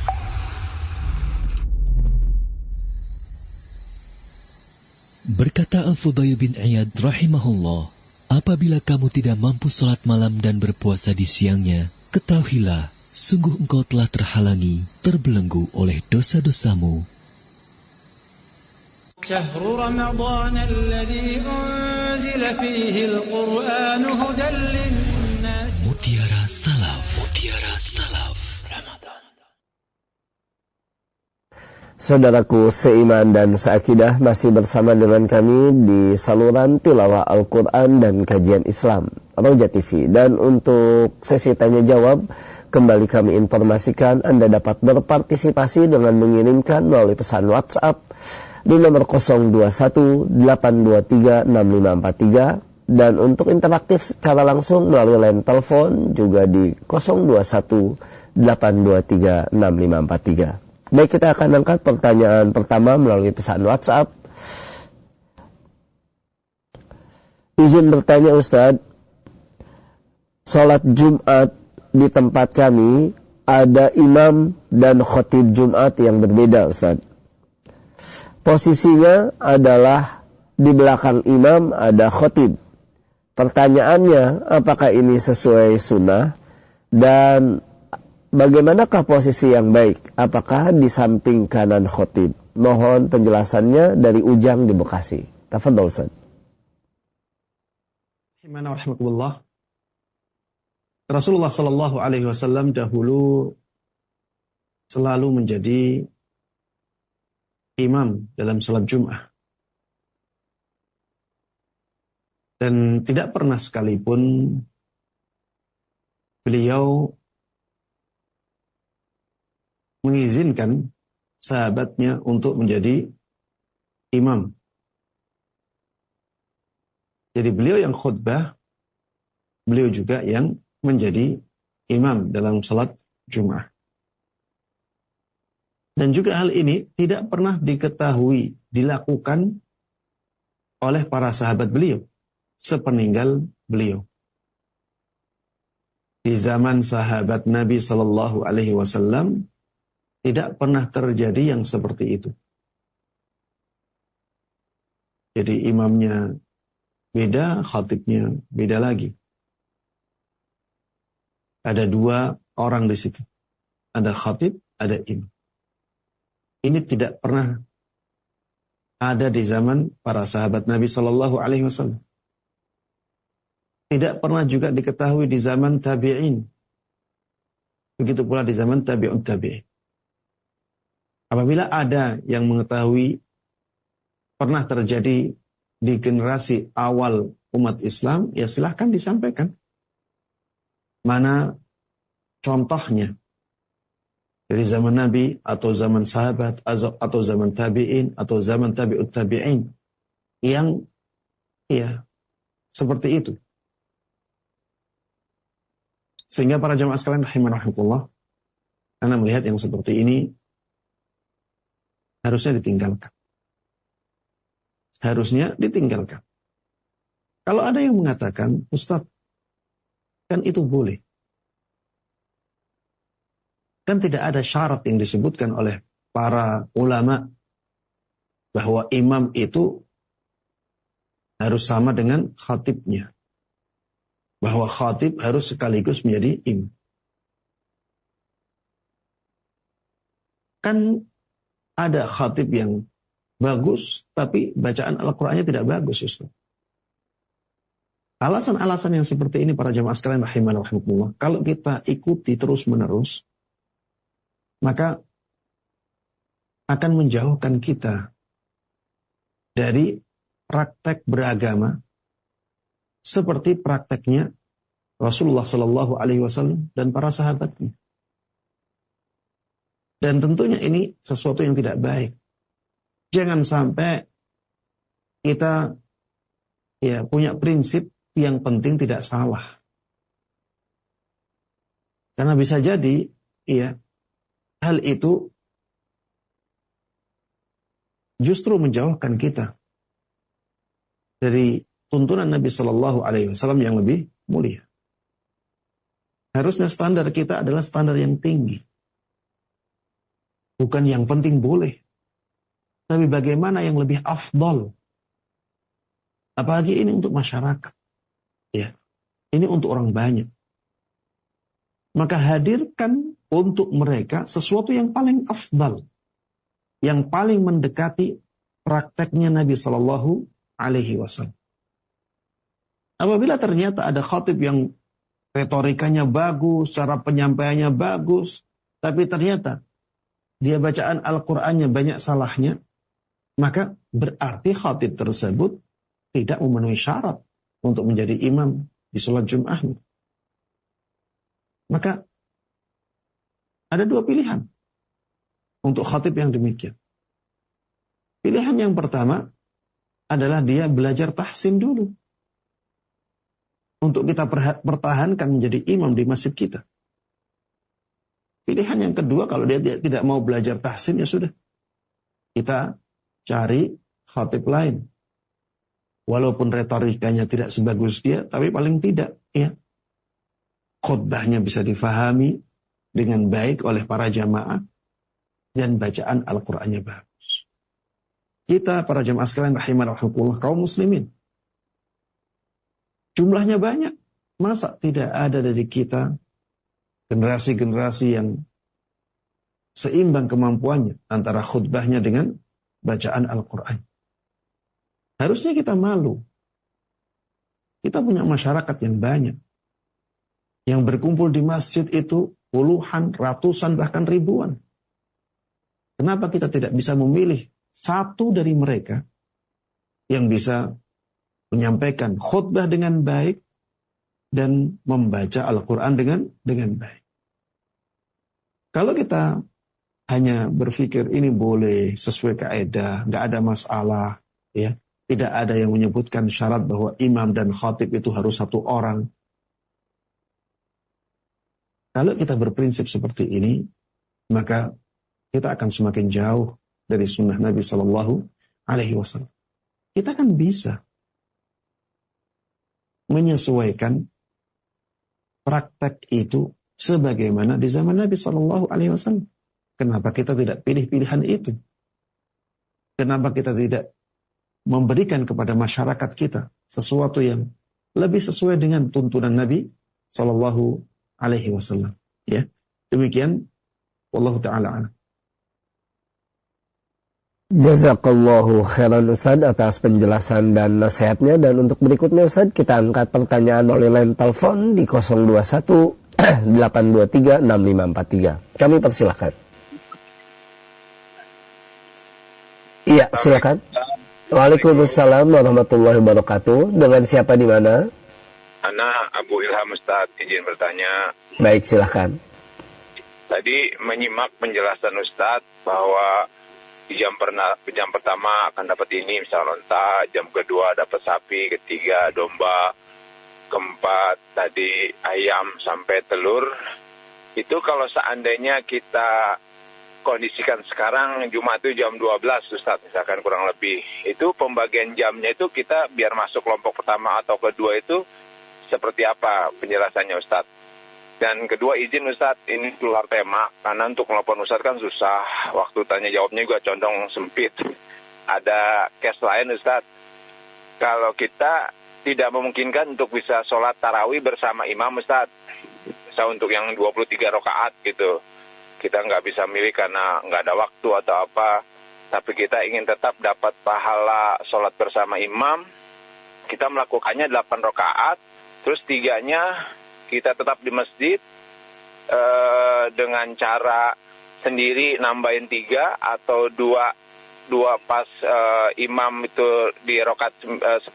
Berkata Al-Fudail bin Iyad rahimahullah, apabila kamu tidak mampu sholat malam dan berpuasa di siangnya, ketahuilah, sungguh engkau telah terhalangi, terbelenggu oleh dosa-dosamu. شهر رمضان الذي أنزل فيه القرآن هدى للناس. Mutiara Salaf. Mutiara Salaf. Ramadan. Saudaraku seiman dan seakidah, masih bersama dengan kami di saluran tilawah Al-Quran dan kajian Islam Roja TV. Dan untuk sesi tanya jawab, kembali kami informasikan Anda dapat berpartisipasi dengan mengirimkan melalui pesan WhatsApp di nomor 021-823-6543. Dan untuk interaktif secara langsung melalui line telepon juga di 021-823-6543. Baik, kita akan angkat pertanyaan pertama melalui pesan WhatsApp. Izin bertanya Ustadz, sholat Jumat di tempat kami ada imam dan khotib Jumat yang berbeda Ustadz. Posisinya adalah di belakang imam ada khotib. Pertanyaannya, apakah ini sesuai sunnah? Dan bagaimanakah posisi yang baik? Apakah di samping kanan khotib? Mohon penjelasannya dari Ujang di Bekasi. Tafadhol Ustaz. Rahimahullah. Rasulullah sallallahu alaihi wasallam dahulu selalu menjadi imam dalam salat Jum'ah. Dan tidak pernah sekalipun beliau mengizinkan sahabatnya untuk menjadi imam. Jadi beliau yang khutbah, beliau juga yang menjadi imam dalam salat Jum'ah. Dan juga hal ini tidak pernah diketahui, dilakukan oleh para sahabat beliau sepeninggal beliau. Di zaman sahabat Nabi Sallallahu Alaihi Wasallam tidak pernah terjadi yang seperti itu. Jadi imamnya beda, khatibnya beda lagi. Ada dua orang di situ. Ada khatib, ada imam. Ini tidak pernah ada di zaman para sahabat Nabi Sallallahu Alaihi Wasallam. Tidak pernah juga diketahui di zaman tabi'in. Begitu pula di zaman tabi'un tabi'in. Apabila ada yang mengetahui pernah terjadi di generasi awal umat Islam, ya silahkan disampaikan. Mana contohnya? Dari zaman Nabi, atau zaman sahabat, atau zaman tabi'in, atau zaman tabi'ut tabi'in. Yang, ya, seperti itu. Sehingga para jamaah sekalian rahimahullah, karena melihat yang seperti ini, harusnya ditinggalkan. Harusnya ditinggalkan. Kalau ada yang mengatakan, Ustadz, kan itu boleh. Kan tidak ada syarat yang disebutkan oleh para ulama bahwa imam itu harus sama dengan khatibnya. Bahwa khatib harus sekaligus menjadi imam. Kan ada khatib yang bagus, tapi bacaan Al-Qur'annya tidak bagus, Ustaz. Alasan-alasan yang seperti ini para jamaah sekalian rahimahullah, kalau kita ikuti terus-menerus, maka akan menjauhkan kita dari praktek beragama seperti prakteknya Rasulullah Sallallahu Alaihi Wasallam dan para sahabatnya. Dan tentunya ini sesuatu yang tidak baik. Jangan sampai kita punya prinsip yang penting tidak salah. Karena bisa jadi hal itu justru menjauhkan kita dari tuntunan Nabi Sallallahu Alaihi Wasallam yang lebih mulia. Harusnya standar kita adalah standar yang tinggi. Bukan yang penting boleh. Tapi bagaimana yang lebih afdal. Apalagi ini untuk masyarakat. Ya, ini untuk orang banyak. Maka hadirkan untuk mereka sesuatu yang paling afdal. Yang paling mendekati prakteknya Nabi Sallallahu Alaihi Wasallam. Apabila ternyata ada khatib yang retorikanya bagus, cara penyampaiannya bagus, tapi ternyata dia bacaan Al-Qur'annya banyak salahnya, maka berarti khatib tersebut tidak memenuhi syarat untuk menjadi imam di sholat Jum'ahnya. Maka ada dua pilihan untuk khatib yang demikian. Pilihan yang pertama adalah dia belajar tahsin dulu. Untuk kita pertahankan menjadi imam di masjid kita. Pilihan yang kedua, kalau dia tidak mau belajar tahsin, ya sudah. Kita cari khatib lain. Walaupun retorikanya tidak sebagus dia, tapi paling tidak, khutbahnya bisa difahami dengan baik oleh para jamaah, dan bacaan Al-Qur'annya bagus. Kita, para jamaah sekalian rahimahullah, kaum muslimin, jumlahnya banyak. Masa tidak ada dari kita generasi-generasi yang seimbang kemampuannya antara khutbahnya dengan bacaan Al-Quran. Harusnya kita malu. Kita punya masyarakat yang banyak. Yang berkumpul di masjid itu puluhan, ratusan, bahkan ribuan. Kenapa kita tidak bisa memilih satu dari mereka yang bisa menyampaikan khutbah dengan baik dan membaca Al-Quran dengan baik. Kalau kita hanya berpikir ini boleh sesuai kaidah, nggak ada masalah, tidak ada yang menyebutkan syarat bahwa imam dan khatib itu harus satu orang. Kalau kita berprinsip seperti ini, maka kita akan semakin jauh dari sunnah Nabi Sallallahu Alaihi Wasallam. Kita kan bisa menyesuaikan praktek itu sebagaimana di zaman Nabi Sallallahu Alaihi Wasallam. Kenapa kita tidak pilih pilihan itu? Kenapa kita tidak memberikan kepada masyarakat kita sesuatu yang lebih sesuai dengan tuntunan Nabi Sallallahu Alaihi Wasallam? Ya, demikian. Wallahu ta'ala a'lam. Jazakallahu khairan Ustaz atas penjelasan dan nasihatnya. Dan untuk berikutnya Ustaz, kita angkat pertanyaan oleh line telepon di 021 823 6543. Kami persilakan. Iya, silakan. Waalaikumsalam warahmatullahi wabarakatuh. Dengan siapa di mana? Ana Abu Ilham Ustaz, izin bertanya. Baik, silakan. Tadi menyimak penjelasan Ustaz bahwa di jam pertama akan dapat ini misalnya unta, jam kedua dapat sapi, ketiga domba, keempat tadi ayam sampai telur. Itu kalau seandainya kita kondisikan sekarang Jumat itu jam 12 Ustaz, misalkan kurang lebih. Itu pembagian jamnya itu kita biar masuk kelompok pertama atau kedua itu seperti apa penjelasannya Ustaz? Dan kedua izin Ustaz, ini keluar tema, karena untuk nelpon Ustaz kan susah, waktu tanya jawabnya juga condong sempit. Ada case lain Ustaz, kalau kita tidak memungkinkan untuk bisa sholat tarawih bersama imam Ustaz, misal untuk yang 23 rakaat gitu, kita nggak bisa milih karena nggak ada waktu atau apa, tapi kita ingin tetap dapat pahala sholat bersama imam, kita melakukannya 8 rakaat, terus 3-nya kita tetap di masjid dengan cara sendiri nambahin 3 atau 2 pas imam itu di rakaat 10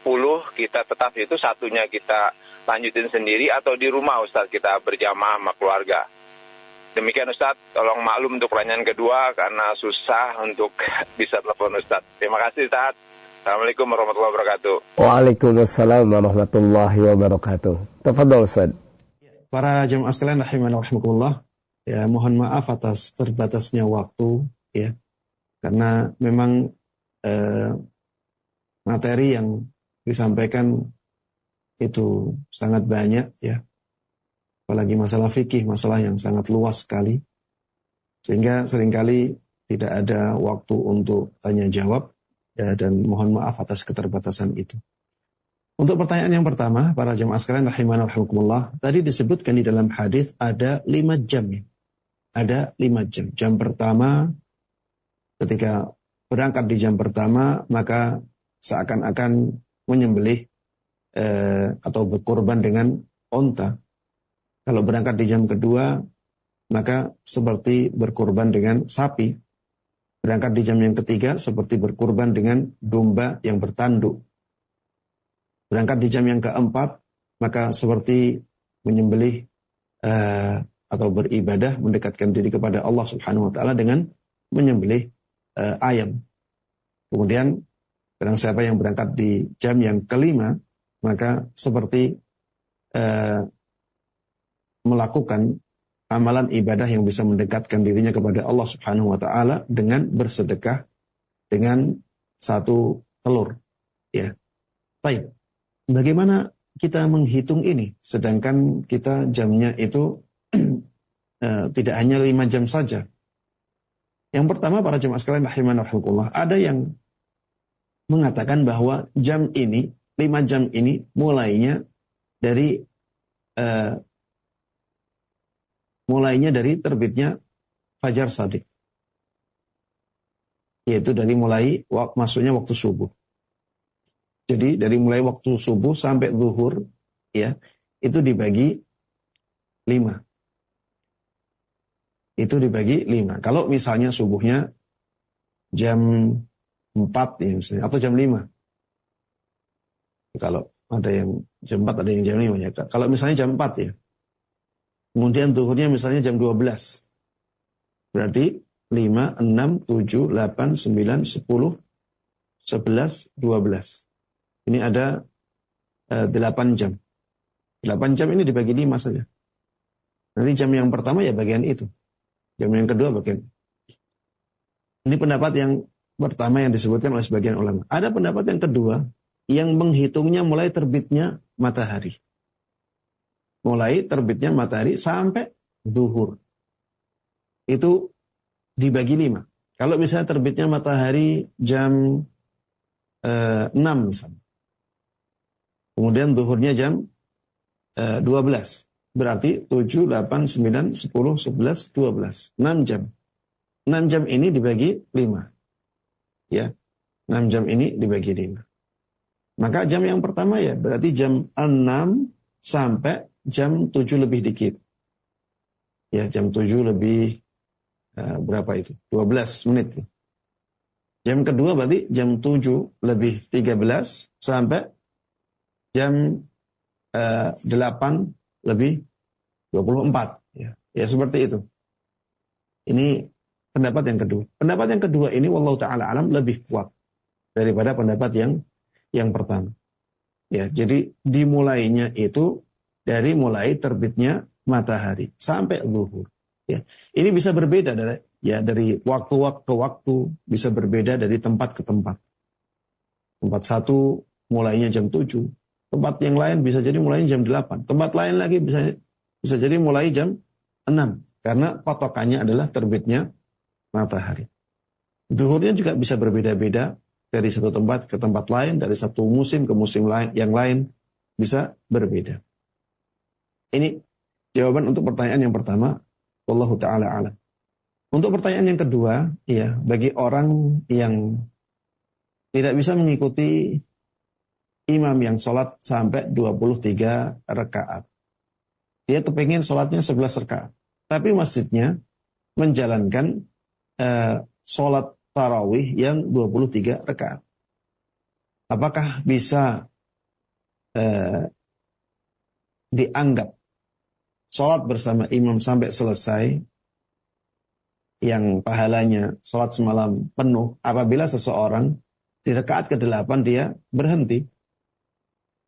kita tetap itu, satunya kita lanjutin sendiri atau di rumah Ustaz kita berjamaah sama keluarga. Demikian Ustaz, tolong maklum untuk pertanyaan kedua karena susah untuk bisa telepon Ustaz. Terima kasih Ustaz. Assalamualaikum warahmatullahi wabarakatuh. Waalaikumsalam warahmatullahi wabarakatuh. Tafadhol Ustaz. Para jemaah sekalian rahimani wa rahimakumullah, ya mohon maaf atas terbatasnya waktu ya. Karena memang materi yang disampaikan itu sangat banyak ya. Apalagi masalah fikih, masalah yang sangat luas sekali. Sehingga seringkali tidak ada waktu untuk tanya jawab ya, dan mohon maaf atas keterbatasan itu. Untuk pertanyaan yang pertama, para jemaah sekalian rahimani wa rahimakumullah, tadi disebutkan di dalam hadis ada 5 jam. Ada 5 jam. Jam pertama, ketika berangkat di jam pertama, maka seakan-akan menyembelih atau berkorban dengan onta. Kalau berangkat di jam kedua, maka seperti berkorban dengan sapi. Berangkat di jam yang ketiga, seperti berkorban dengan domba yang bertanduk. Berangkat di jam yang keempat, maka seperti menyembelih atau beribadah, mendekatkan diri kepada Allah Subhanahu wa Ta'ala dengan menyembelih ayam. Kemudian, barang siapa yang berangkat di jam yang kelima, maka seperti melakukan amalan ibadah yang bisa mendekatkan dirinya kepada Allah Subhanahu wa Ta'ala dengan bersedekah dengan 1 telur. Ya. Baik. Bagaimana kita menghitung ini? Sedangkan kita jamnya itu tidak hanya 5 jam saja. Yang pertama, para jemaah sekalian rahimani wa rahimakumullah, ada yang mengatakan bahwa jam ini, 5 jam ini mulainya dari terbitnya fajar shadiq. Yaitu dari mulai masuknya waktu subuh. Jadi dari mulai waktu subuh sampai zuhur, ya, itu dibagi 5. Itu dibagi 5. Kalau misalnya subuhnya jam 4 ya misalnya, atau jam 5. Kalau ada yang jam 4, ada yang jam 5 ya. Kalau misalnya jam 4 ya. Kemudian zuhurnya misalnya jam 12. Berarti 5, 6, 7, 8, 9, 10, 11, 12. Ini ada 8 jam. 8 jam ini dibagi 5 saja. Nanti jam yang pertama ya bagian itu. Jam yang kedua bagian. Ini pendapat yang pertama yang disebutkan oleh sebagian ulama. Ada pendapat yang kedua yang menghitungnya mulai terbitnya matahari. Mulai terbitnya matahari sampai zuhur. Itu dibagi 5. Kalau misalnya terbitnya matahari jam 6 misalnya. Kemudian zuhurnya jam 12. Berarti 7, 8, 9, 10, 11, 12. 6 jam. 6 jam ini dibagi 5. Ya. 6 jam ini dibagi 5. Maka jam yang pertama ya berarti jam 6 sampai jam 7 lebih dikit. Ya, jam 7 lebih berapa itu? 12 menit. Jam kedua berarti jam 7 lebih 13 sampai jam 8 lebih 24. Ya seperti itu. Ini pendapat yang kedua. Pendapat yang kedua ini wallahu ta'ala alam lebih kuat daripada pendapat yang pertama. Ya, jadi dimulainya itu dari mulai terbitnya matahari sampai zuhur. Ya, ini bisa berbeda dari waktu ke waktu, bisa berbeda dari tempat ke tempat. Tempat satu mulainya jam 7, tempat yang lain bisa jadi mulainya jam 8, tempat lain lagi bisa jadi mulai jam 6, karena patokannya adalah terbitnya matahari. Zuhurnya juga bisa berbeda-beda dari satu tempat ke tempat lain, dari satu musim ke musim lain yang lain bisa berbeda. Ini jawaban untuk pertanyaan yang pertama. Wallahu ta'ala alam. Untuk pertanyaan yang kedua, ya, bagi orang yang tidak bisa mengikuti imam yang sholat sampai 23 rakaat. Dia kepingin sholatnya 11 rakaat. Tapi masjidnya menjalankan sholat tarawih yang 23 rakaat. Apakah bisa dianggap sholat bersama imam sampai selesai yang pahalanya sholat semalam penuh apabila seseorang di rakaat ke-8 dia berhenti.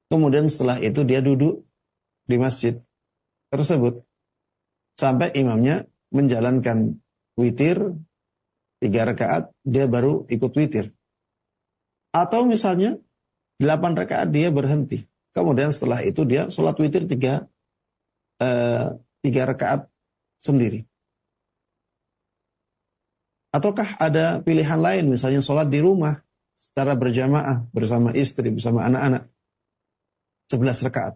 Kemudian setelah itu dia duduk di masjid tersebut sampai imamnya menjalankan witir 3 rakaat, dia baru ikut witir. Atau misalnya 8 rakaat dia berhenti. Kemudian setelah itu dia sholat witir 3 rakaat sendiri. Ataukah ada pilihan lain, misalnya sholat di rumah secara berjamaah bersama istri, bersama anak-anak 11 rakaat.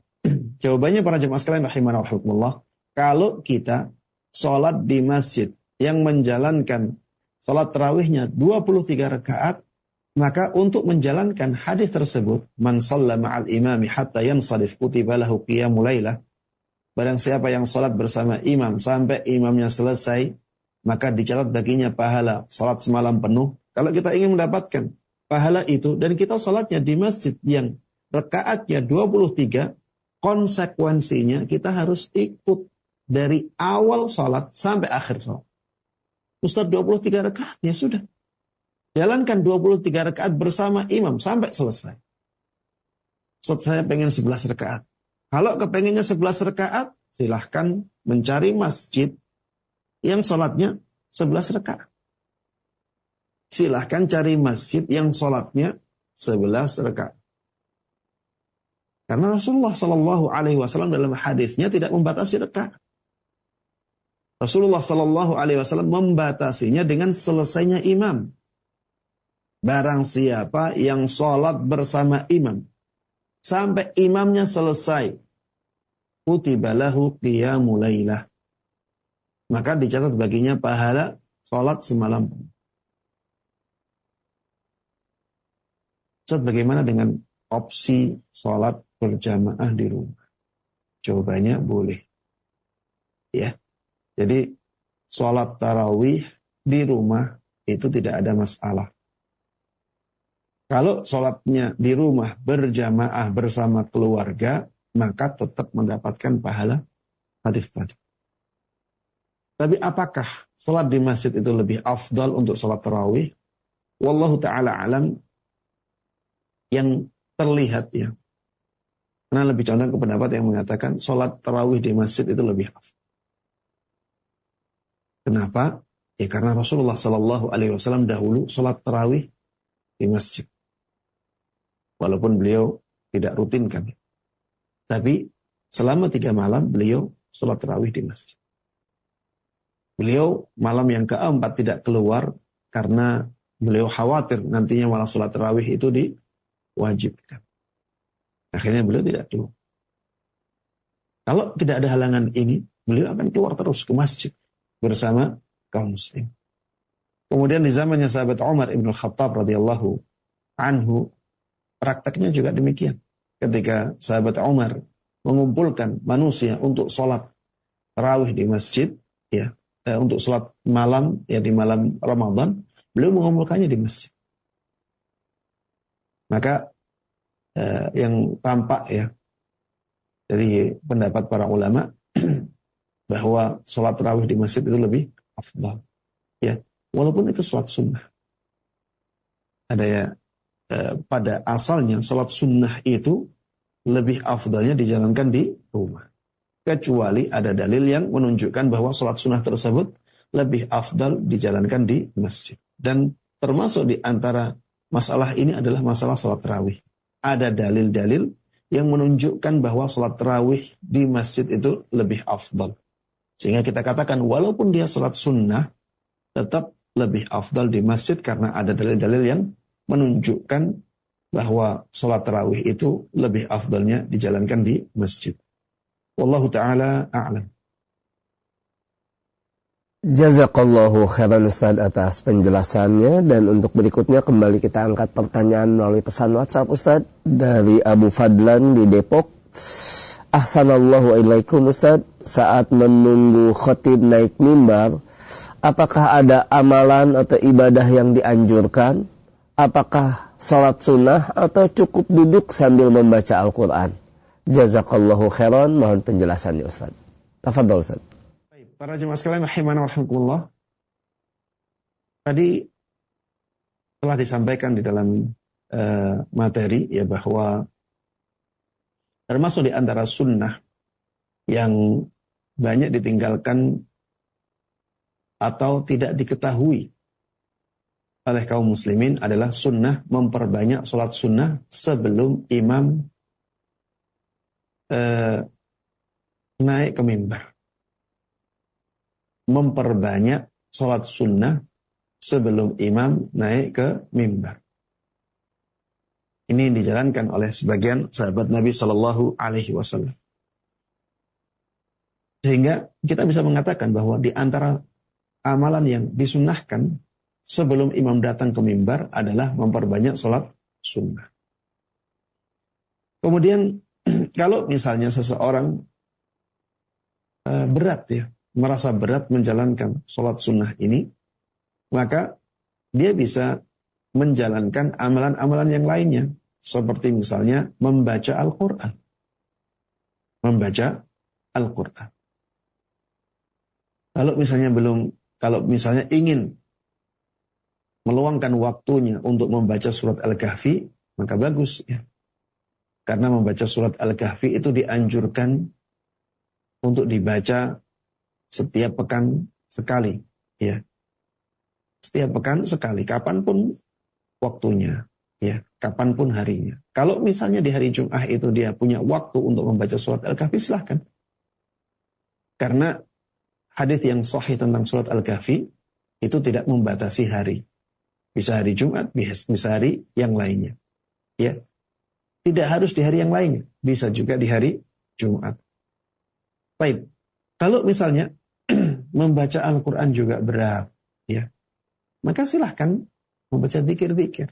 Jawabannya para jemaah sekalian rahimana rahmatullah, kalau kita sholat di masjid yang menjalankan sholat tarawihnya 23 rakaat, maka untuk menjalankan hadis tersebut, man shalla ma'al imami hatta yansarif kutiba lahu qiyamul lailah, barang siapa yang sholat bersama imam sampai imamnya selesai, maka dicatat baginya pahala sholat semalam penuh. Kalau kita ingin mendapatkan pahala itu, dan kita sholatnya di masjid yang rakaatnya 23, konsekuensinya kita harus ikut dari awal sholat sampai akhir sholat. Ustaz 23 rakaat, ya sudah. Jalankan 23 rakaat bersama imam sampai selesai. Ustaz saya pengen 11 rakaat. Kalau kepengennya 11 rakaat, silahkan mencari masjid yang sholatnya 11 rakaat. Silahkan cari masjid yang sholatnya 11 rakaat. Karena Rasulullah Sallallahu Alaihi Wasallam dalam hadisnya tidak membatasi rakaat. Rasulullah Sallallahu Alaihi Wasallam membatasinya dengan selesainya imam. Barang siapa yang sholat bersama imam sampai imamnya selesai, kutiba lahu qiyamul lailah, maka dicatat baginya pahala sholat semalam. Ustaz, bagaimana dengan opsi sholat berjamaah di rumah? Jawabannya boleh. Ya, jadi sholat tarawih di rumah itu tidak ada masalah. Kalau sholatnya di rumah berjamaah bersama keluarga, maka tetap mendapatkan pahala hadis tadi. Tapi apakah sholat di masjid itu lebih afdal untuk sholat tarawih? Wallahu ta'ala alam, yang terlihat ya. Karena lebih condong ke pendapat yang mengatakan sholat tarawih di masjid itu lebih afdal. Kenapa? Ya karena Rasulullah Sallallahu Alaihi Wasallam dahulu sholat tarawih di masjid. Walaupun beliau tidak rutinkan. Tapi selama 3 malam beliau sholat tarawih di masjid. Beliau malam yang keempat tidak keluar karena beliau khawatir nantinya malah sholat tarawih itu diwajibkan. Akhirnya beliau tidak keluar. Kalau tidak ada halangan ini, beliau akan keluar terus ke masjid bersama kaum muslim. Kemudian di zamannya sahabat Umar ibn Khattab radhiyallahu anhu, prakteknya juga demikian. Ketika sahabat Umar mengumpulkan manusia untuk sholat tarawih di masjid, ya, untuk sholat malam, ya di malam Ramadan, beliau mengumpulkannya di masjid. Maka yang tampak ya dari pendapat para ulama bahwa sholat tarawih di masjid itu lebih afdal, ya, walaupun itu sholat sunnah. Ada ya pada asalnya sholat sunnah itu lebih afdalnya dijalankan di rumah. Kecuali ada dalil yang menunjukkan bahwa sholat sunnah tersebut lebih afdal dijalankan di masjid. Dan termasuk di antara masalah ini adalah masalah sholat tarawih. Ada dalil-dalil yang menunjukkan bahwa sholat tarawih di masjid itu lebih afdal. Sehingga kita katakan walaupun dia sholat sunnah, tetap lebih afdal di masjid karena ada dalil-dalil yang menunjukkan bahwa sholat tarawih itu lebih afdalnya dijalankan di masjid. Wallahu ta'ala a'lam. Jazakallahu khairan Ustaz atas penjelasannya. Dan untuk berikutnya kembali kita angkat pertanyaan melalui pesan WhatsApp Ustaz dari Abu Fadlan di Depok. Ahsanallahu ilaikum Ustaz, saat menunggu khatib naik mimbar, apakah ada amalan atau ibadah yang dianjurkan? Apakah sholat sunnah atau cukup duduk sambil membaca Al-Quran? Jazakallahu khairan, mohon penjelasannya Ustaz. Tafadhol Ustaz. Para jemaah sekalian rahimana wa rahimakumullah. Tadi telah disampaikan di dalam materi ya bahwa termasuk di antara sunnah yang banyak ditinggalkan atau tidak diketahui oleh kaum muslimin adalah sunnah memperbanyak sholat sunnah sebelum imam naik ke mimbar. Memperbanyak sholat sunnah sebelum imam naik ke mimbar. Ini dijalankan oleh sebagian sahabat Nabi Sallallahu Alaihi Wasallam. Sehingga kita bisa mengatakan bahwa di antara amalan yang disunnahkan sebelum imam datang ke mimbar adalah memperbanyak sholat sunnah. Kemudian kalau misalnya seseorang berat ya, merasa berat menjalankan sholat sunnah ini, maka dia bisa menjalankan amalan-amalan yang lainnya. Seperti misalnya membaca Al-Quran. Membaca Al-Quran. Kalau misalnya ingin meluangkan waktunya untuk membaca surat Al-Kahfi, maka bagus ya. Karena membaca surat Al-Kahfi itu dianjurkan untuk dibaca setiap pekan sekali, ya. Setiap pekan sekali, kapanpun waktunya, ya, kapanpun harinya. Kalau misalnya di hari Jum'ah itu dia punya waktu untuk membaca surat Al-Kahfi, silahkan. Karena hadis yang sahih tentang surat Al-Kahfi itu tidak membatasi hari. Bisa hari Jumat, bisa hari yang lainnya. Ya. Tidak harus di hari yang lainnya. Bisa juga di hari Jumat. Baik. Kalau misalnya membaca Al-Quran juga berat, ya, maka silahkan membaca zikir-zikir.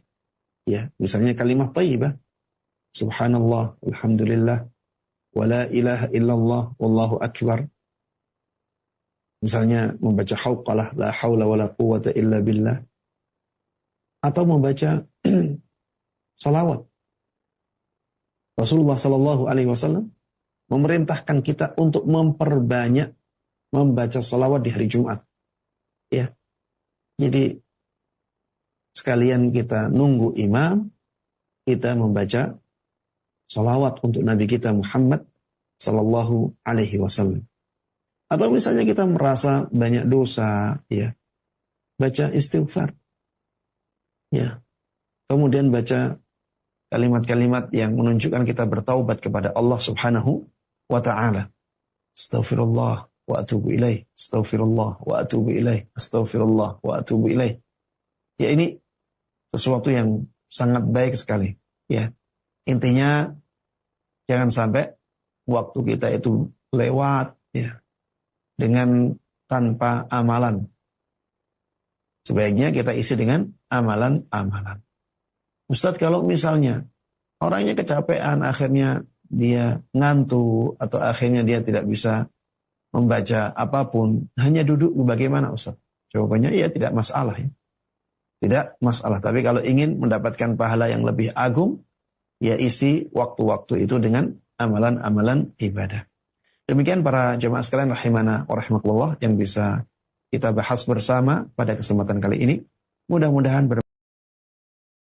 Ya, misalnya kalimat thayyibah. Subhanallah, alhamdulillah, wa la ilaha illallah, wallahu akbar. Misalnya membaca hauqalah, la hawla wa la quwwata illa billah. Atau membaca salawat. Rasulullah Sallallahu Alaihi Wasallam memerintahkan kita untuk memperbanyak membaca salawat di hari Jumat. Ya, jadi sekalian kita nunggu imam, kita membaca salawat untuk Nabi kita Muhammad Sallallahu Alaihi Wasallam. Atau misalnya kita merasa banyak dosa, ya, baca istighfar. Ya. Kemudian baca kalimat-kalimat yang menunjukkan kita bertaubat kepada Allah Subhanahu wa taala. Astaghfirullah wa atubu ilaih. Astaghfirullah wa atubu ilaih. Astaghfirullah wa atubu ilaih. Ya, ini sesuatu yang sangat baik sekali, ya. Intinya jangan sampai waktu kita itu lewat, ya, dengan tanpa amalan. Sebaiknya kita isi dengan amalan-amalan. Ustadz, kalau misalnya orangnya kecapean, akhirnya dia ngantuk, atau akhirnya dia tidak bisa membaca apapun, hanya duduk, bagaimana Ustadz? Jawabannya iya, tidak masalah, ya. Tidak masalah. Tapi kalau ingin mendapatkan pahala yang lebih agung, ya isi waktu-waktu itu dengan amalan-amalan ibadah. Demikian para jemaah sekalian rahimana wa rahimakumullah yang bisa kita bahas bersama pada kesempatan kali ini. Mudah-mudahan